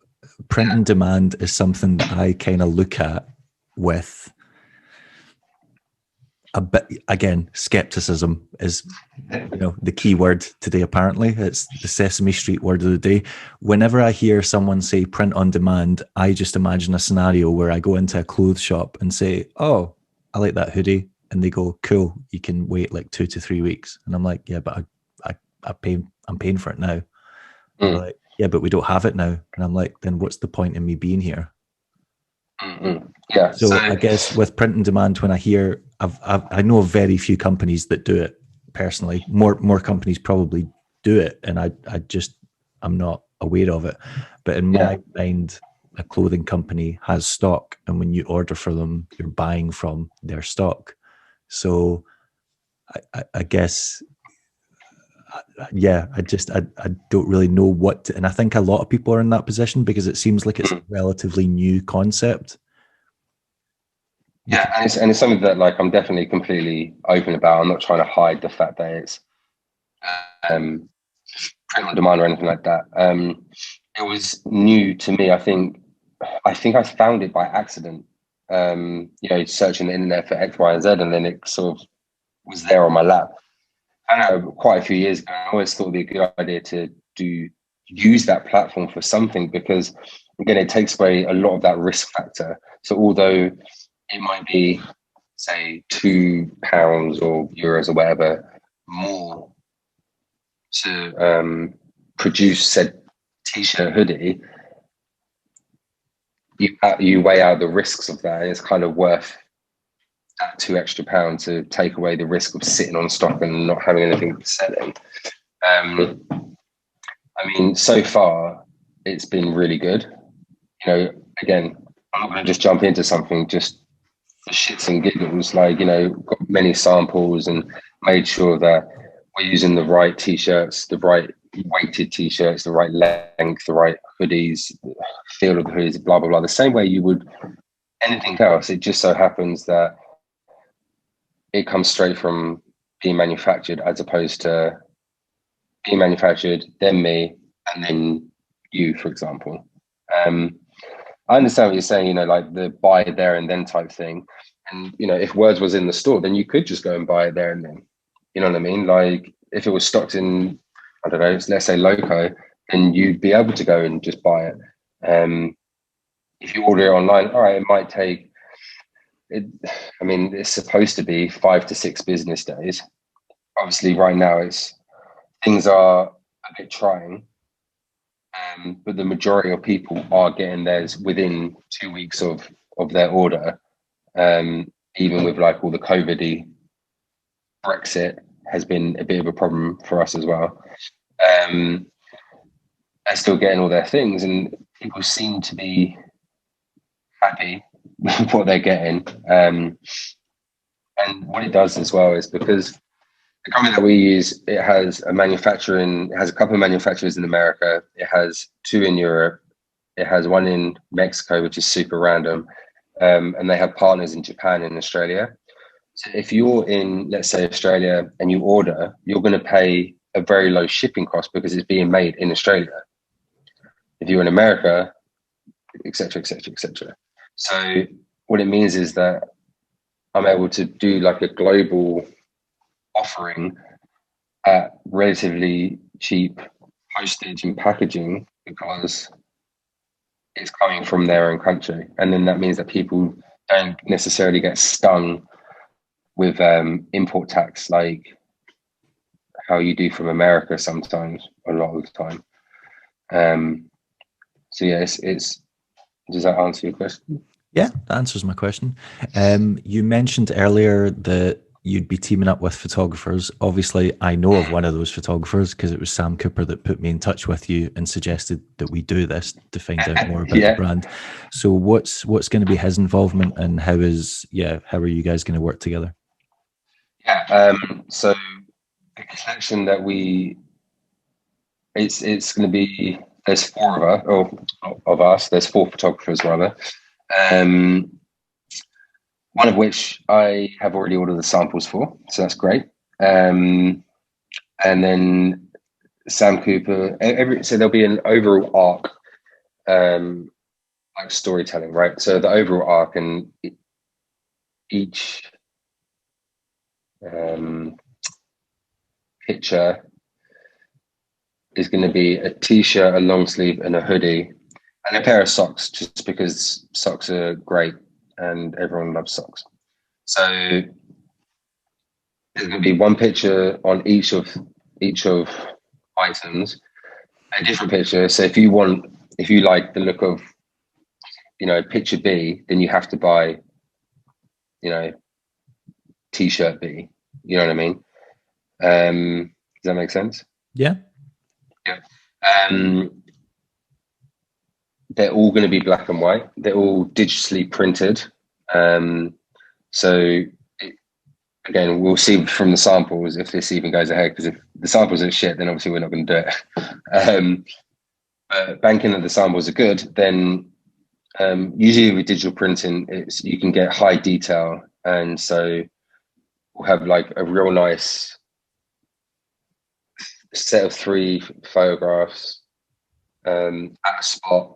print and demand is something that I kind of look at with a bit, again, skepticism is, the key word today. Apparently it's the Sesame Street word of the day. Whenever I hear someone say print on demand, I just imagine a scenario where I go into a clothes shop and say, oh, I like that hoodie. And they go, cool, you can wait like 2 to 3 weeks. And I'm like, yeah, but I'm paying for it now. And they're like, yeah, but we don't have it now. And I'm like, then what's the point in me being here? Mm-hmm. Yeah. So I guess with print and demand, when I hear, I know of very few companies that do it personally. More companies probably do it, and I'm not aware of it. But in my mind, a clothing company has stock, and when you order for them, you're buying from their stock. So I guess, yeah, I don't really know what to, and I think a lot of people are in that position because it seems like it's a relatively new concept. Yeah, and it's something that, like, I'm definitely completely open about. I'm not trying to hide the fact that it's print on demand or anything like that. It was new to me. I think I found it by accident. Searching the internet for X, Y, and Z, and then it sort of was there on my lap. I know quite a few years ago, I always thought it'd be a good idea to use that platform for something, because again, it takes away a lot of that risk factor. So although it might be, say, £2 or euros or whatever more to produce said t-shirt, hoodie, you weigh out the risks of that, and it's kind of worth that £2 extra to take away the risk of sitting on stock and not having anything selling. I mean, so far it's been really good. Again, I'm not going to just jump into something just for shits and giggles. Like, got many samples and made sure that we're using the right t-shirts, the right weighted t-shirts, the right length, the right hoodies, feel of the hoodies, blah blah blah. The same way you would anything else. It just so happens that it comes straight from being manufactured, as opposed to being manufactured, then me, and then you, for example. I understand what you're saying, like the buy it there and then type thing. And, if Words was in the store, then you could just go and buy it there and then. You know what I mean? Like, if it was stocked in, I don't know, let's say Loco, then you'd be able to go and just buy it. If you order it online, all right, it might take, it's supposed to be 5 to 6 business days. Obviously, right now, things are a bit trying. But the majority of people are getting theirs within 2 weeks of their order. Even with like all the COVID-y, Brexit has been a bit of a problem for us as well. they're still getting all their things, and people seem to be happy with what they're getting. And what it does as well is because the company that we use, it has a couple of manufacturers in America. It has 2 in Europe. It has 1 in Mexico, which is super random. And they have partners in Japan and Australia. So if you're in, let's say, Australia and you order, you're going to pay a very low shipping cost because it's being made in Australia. If you're in America, et cetera, et cetera, et cetera. So what it means is that I'm able to do like a global offering at relatively cheap postage and packaging because it's coming from their own country. And then that means that people don't necessarily get stung with import tax like how you do from America sometimes, a lot of the time. So yeah, it's does that answer your question? Yeah, that answers my question. You mentioned earlier that you'd be teaming up with photographers. Obviously, I know of one of those photographers because it was Sam Cooper that put me in touch with you and suggested that we do this to find out more about the brand. So what's going to be his involvement, and how are you guys going to work together? So the collection that it's going to be, there's 4 of us. There's 4 photographers rather. One of which I have already ordered the samples for, so that's great. And then Sam Cooper. So there'll be an overall arc, like storytelling, right? So the overall arc, and each picture is going to be a t-shirt, a long sleeve, and a hoodie, and a pair of socks, just because socks are great and everyone loves socks. So there's going to be 1 picture on each of items, a different picture. So if you like the look of, picture B, then you have to buy, t-shirt B. You know what I mean? Does that make sense? Yeah. They're all going to be black and white. They're all digitally printed. Again, we'll see from the samples if this even goes ahead, because if the samples are shit, then obviously we're not going to do it. But banking that the samples are good, then usually with digital printing, you can get high detail, and so we'll have like a real nice set of 3 photographs at a spot,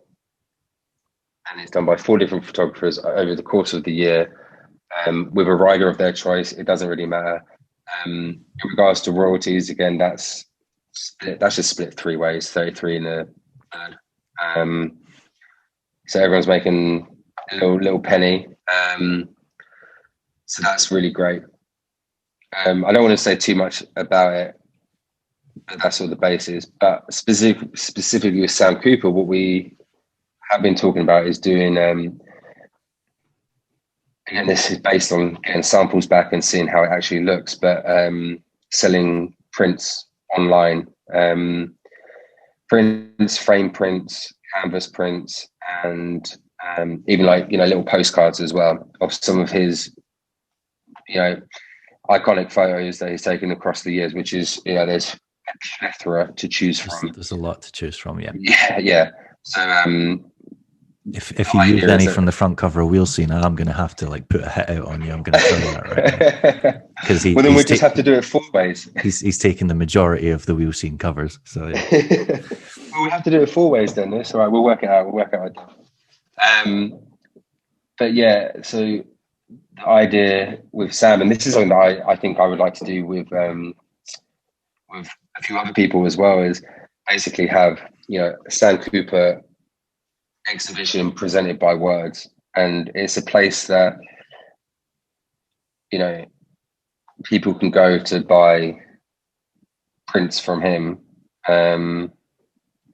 and it's done by 4 different photographers over the course of the year, with a rider of their choice. It doesn't really matter. In regards to royalties, again, that's just split 3 ways, 33 in a third. So everyone's making a little penny. So that's really great. I don't want to say too much about it, but that's what the base is. But specifically with Sam Cooper, what we have been talking about is doing, again, this is based on getting samples back and seeing how it actually looks, but selling prints online, prints, frame prints, canvas prints, and even like, little postcards as well of some of his, iconic photos that he's taken across the years, which is, there's a plethora to choose from. There's a lot to choose from, yeah. Yeah. So if you use any from the front cover of Wheel Scene, I'm going to have to like put a hit out on you. I'm going to tell you that right now. Because well, then we just have to do it 4 ways. He's taken the majority of the Wheel Scene covers. So yeah. Well, we have to do it 4 ways then. That's all right. We'll work it out. But yeah, so the idea with Sam, and this is something that I think I would like to do with a few other people as well, is basically have, a Sam Cooper exhibition presented by words. And it's a place that, people can go to buy prints from him. And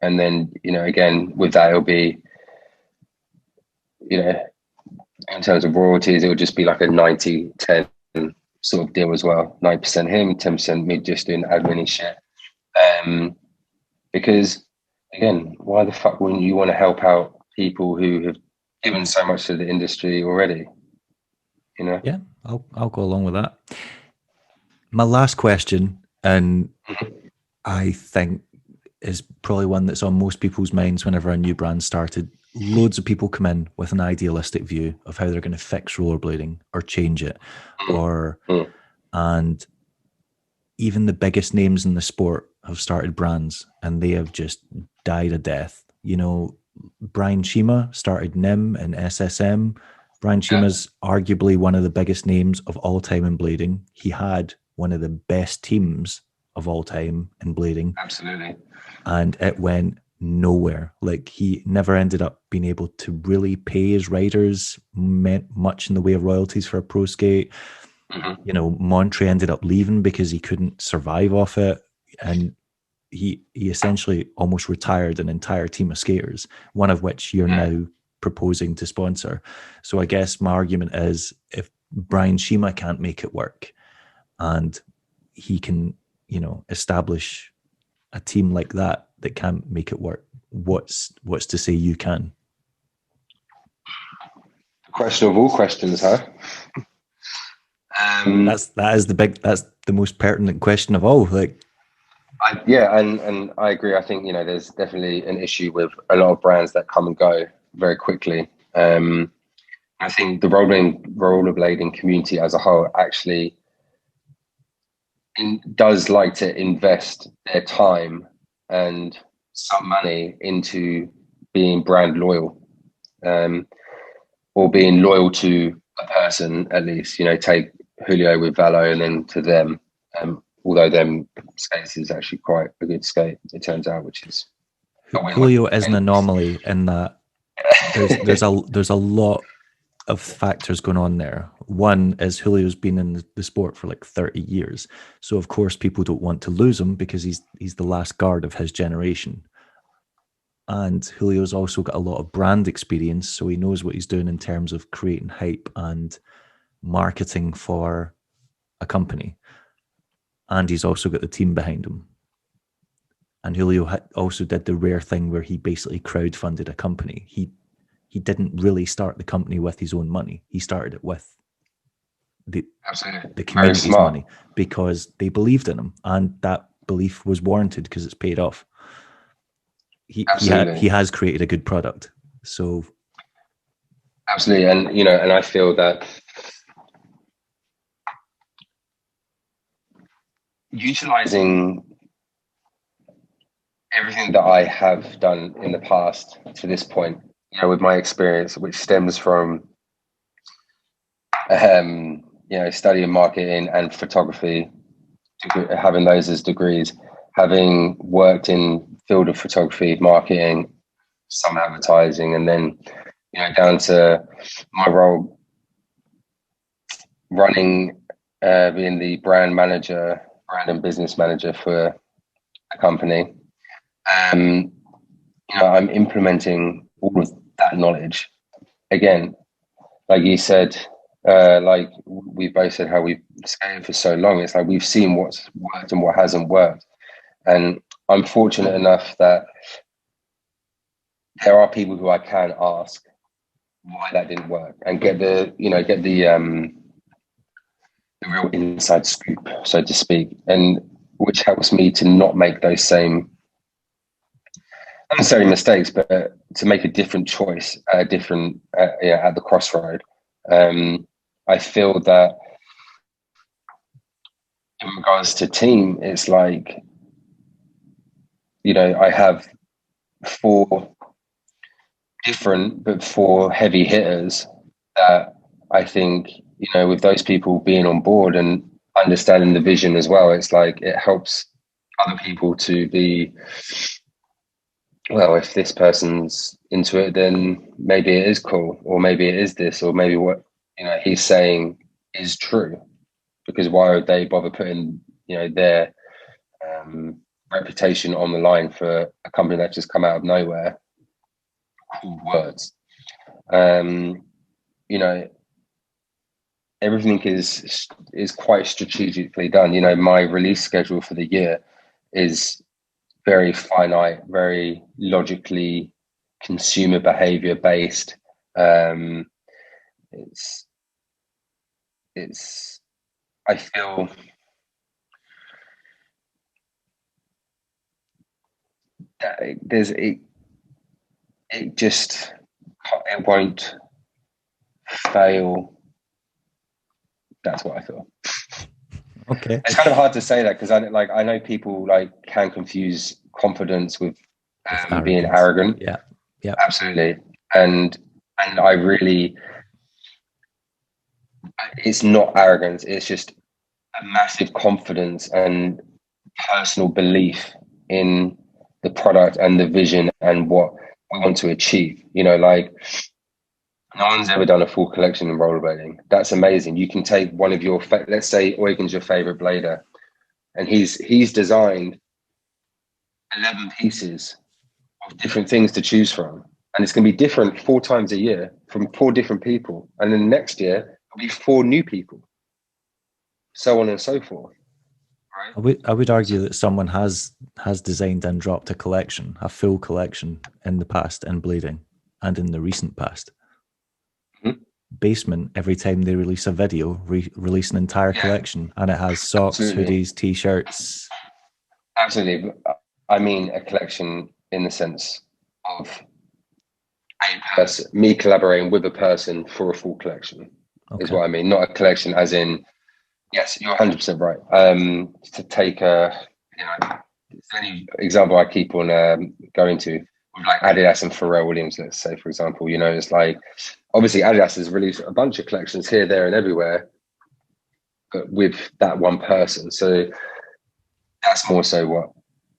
then, again, with that, it'll be, in terms of royalties, it would just be like a 90-10 sort of deal as well. 9% him, 10% me just doing admin and shit. Because again, why the fuck wouldn't you want to help out people who have given so much to the industry already? You know? Yeah, I'll go along with that. My last question, and I think is probably one that's on most people's minds whenever a new brand started. Loads of people come in with an idealistic view of how they're going to fix rollerblading or change it, or Mm. and even the biggest names in the sport have started brands and they have just died a death. You know, Brian Shima started NIM and SSM. Brian Shima's arguably one of the biggest names of all time in blading. He had one of the best teams of all time in blading. Absolutely. And it went nowhere. Like, he never ended up being able to really pay his riders much in the way of royalties for a pro skate. Mm-hmm. You know, Montre ended up leaving because he couldn't survive off it. And he essentially almost retired an entire team of skaters, one of which you're now proposing to sponsor. So I guess my argument is, if Brian Shima can't make it work and he can, you know, establish a team like that that can't make it work, what's to say you can? Question of all questions, huh? That's the most pertinent question of all. Like, and I agree. I think, you know, there's definitely an issue with a lot of brands that come and go very quickly. I think the rollerblading community as a whole actually does like to invest their time and some money into being brand loyal, or being loyal to a person at least. You know, take Julio with Valo and then to them. Although them skates is actually quite a good skate, it turns out, which is Julio is an anomaly in that there's a lot of factors going on there. One is Julio's been in the sport for like 30 years. So of course people don't want to lose him because he's the last guard of his generation. And Julio's also got a lot of brand experience, so he knows what he's doing in terms of creating hype and marketing for a company. And he's also got the team behind him. And Julio also did the rare thing where he basically crowdfunded a company. He didn't really start the company with his own money. He started it with the community's money because they believed in him, and that belief was warranted because it's paid off. He has created a good product. So absolutely, and you know, and I feel that utilizing everything that I have done in the past to this point, you know, with my experience, which stems from you know, studying marketing and photography, having those as degrees, having worked in field of photography, marketing, some advertising, and then, you know, down to my role running, being the brand and business manager for a company. You know, I'm implementing all of that knowledge. Again, like you said, like we both said, how we've skated for so long. It's like we've seen what's worked and what hasn't worked. And I'm fortunate enough that there are people who I can ask why that didn't work and get the real inside scoop, so to speak, and which helps me to not make those same unnecessary mistakes, but to make a different choice, at the crossroad. I feel that in regards to team, it's like, you know, I have four heavy hitters that I think, you know, with those people being on board and understanding the vision as well, it's like it helps other people to be, well, if this person's into it, then maybe it is cool, or maybe it is this, or maybe what, you know, he's saying is true. Because why would they bother putting, you know, their reputation on the line for a company that just come out of nowhere? Cool words. You know, everything is quite strategically done. You know, my release schedule for the year is very finite, very logically consumer behavior based. It's I feel that it won't fail. That's what I feel. Okay. It's kind of hard to say that because I know people like can confuse confidence with being arrogant. Yeah. Yeah. Absolutely. And I really, it's not arrogance. It's just a massive confidence and personal belief in the product and the vision and what we want to achieve. You know, like no one's ever done a full collection in rollerblading. That's amazing. You can take one of your, let's say Eugen's your favorite blader, and he's designed 11 pieces of different things to choose from. And it's going to be different 4 times a year from 4 different people. And then next year, it'll be 4 new people. So on and so forth. Right? I would argue that someone has designed and dropped a full collection in the past in blading and in the recent past. Mm-hmm. Basement, every time they release a video, release an entire collection, and it has socks, hoodies, t-shirts. Absolutely. I mean a collection in the sense of a person, me collaborating with a person for a full collection is what I mean. Not a collection as in, yes, you're 100% right. To take any example I keep on going to, with like Adidas and Pharrell Williams, let's say, for example, you know, it's like, obviously Adidas has released a bunch of collections here, there and everywhere, but with that one person. So that's more so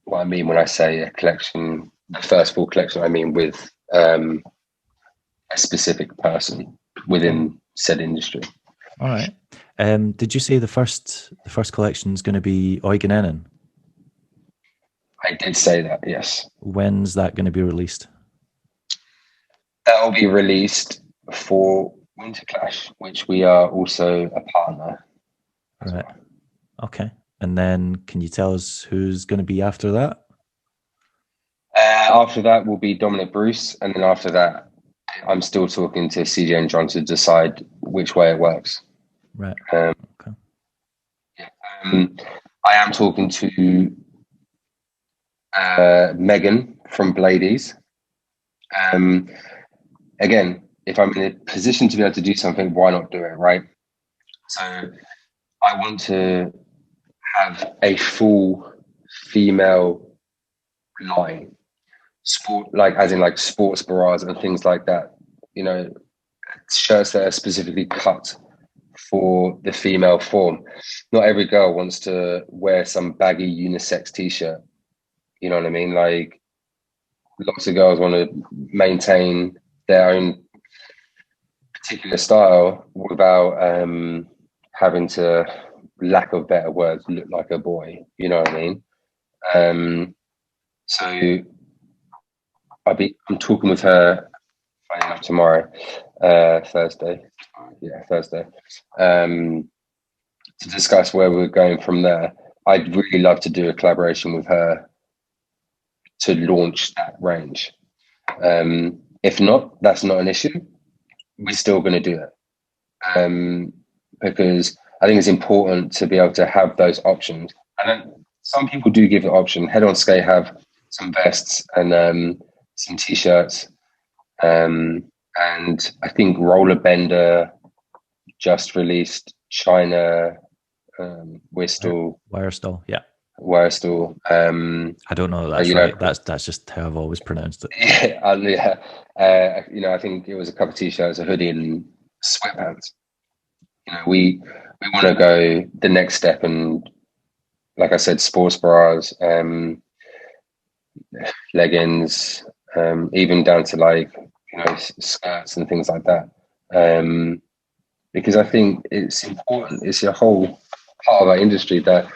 what I mean when I say a collection, the first full collection, I mean with a specific person within said industry. All right. Did you say the first collection is going to be Eugen Enin? I did say that, yes. When's that going to be released? That will be released for Winter Clash, which we are also a partner. Right. Well. Okay. And then can you tell us who's going to be after that? After that will be Dominic Bruce. And then after that, I'm still talking to CJ and John to decide which way it works. Right. Okay. Yeah. I am talking to Megan from Bladies. Again, if I'm in a position to be able to do something, why not do it, right? So I want to have a full female line, sport, like as in like sports bras and things like that. You know, shirts that are specifically cut for the female form. Not every girl wants to wear some baggy unisex t-shirt. You know what I mean? Like lots of girls want to maintain their own particular style without having to, lack of better words, look like a boy. You know what I mean? So I'm talking with her tomorrow, Thursday. Yeah, Thursday. To discuss where we're going from there. I'd really love to do a collaboration with her to launch that range. If not, that's not an issue. We're still going to do it because I think it's important to be able to have those options. Some people do give the option. Head on Skate have some vests and some t-shirts, and I think Rollerbender just released China. We're still yeah. Wirestall. I don't know. That's right. That's just how I've always pronounced it. Yeah. You know, I think it was a couple of t-shirts, a hoodie, and sweatpants. You know, we want to go the next step, and like I said, sports bras, leggings, even down to like skirts and things like that. Because I think it's important. It's a whole part of our industry that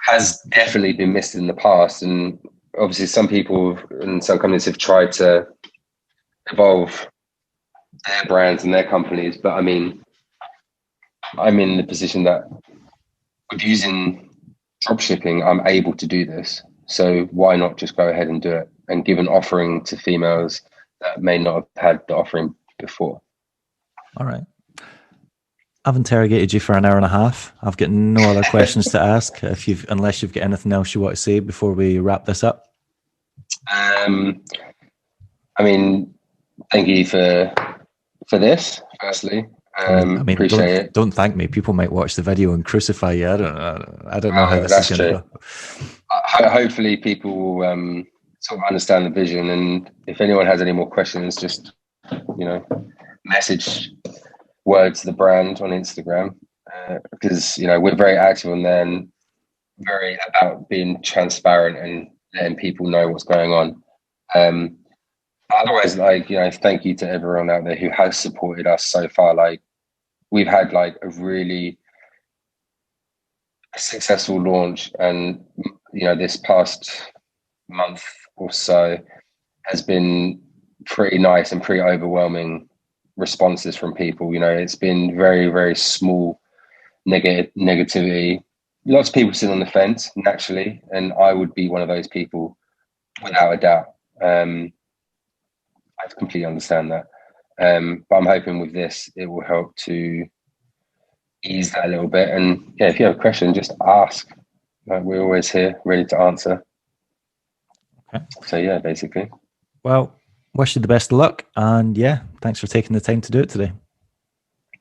has definitely been missed in the past, and obviously some people and some companies have tried to evolve their brands and their companies, but I mean, I'm in the position that with using dropshipping, I'm able to do this. So why not just go ahead and do it and give an offering to females that may not have had the offering before? All right. I've interrogated you for an hour and a half. I've got no other questions to ask. Unless you've got anything else you want to say before we wrap this up. I mean, thank you for this, firstly. Appreciate it. Don't thank me. People might watch the video and crucify you. I don't know how this is going to go. Hopefully people will sort of understand the vision, and if anyone has any more questions, just message word to the brand on Instagram, because we're very active on there and very about being transparent and letting people know what's going on. Otherwise, thank you to everyone out there who has supported us so far. We've had a really successful launch, and this past month or so has been pretty nice and pretty overwhelming responses from people. It's been very, very small negativity. Lots of people sit on the fence naturally, and I would be one of those people without a doubt. I completely understand that, but I'm hoping with this it will help to ease that a little bit. And if you have a question, just ask. We're always here ready to answer. Okay. So basically. Well, wish you the best of luck, and thanks for taking the time to do it today.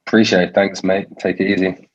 Appreciate it. Thanks, mate. Take it easy.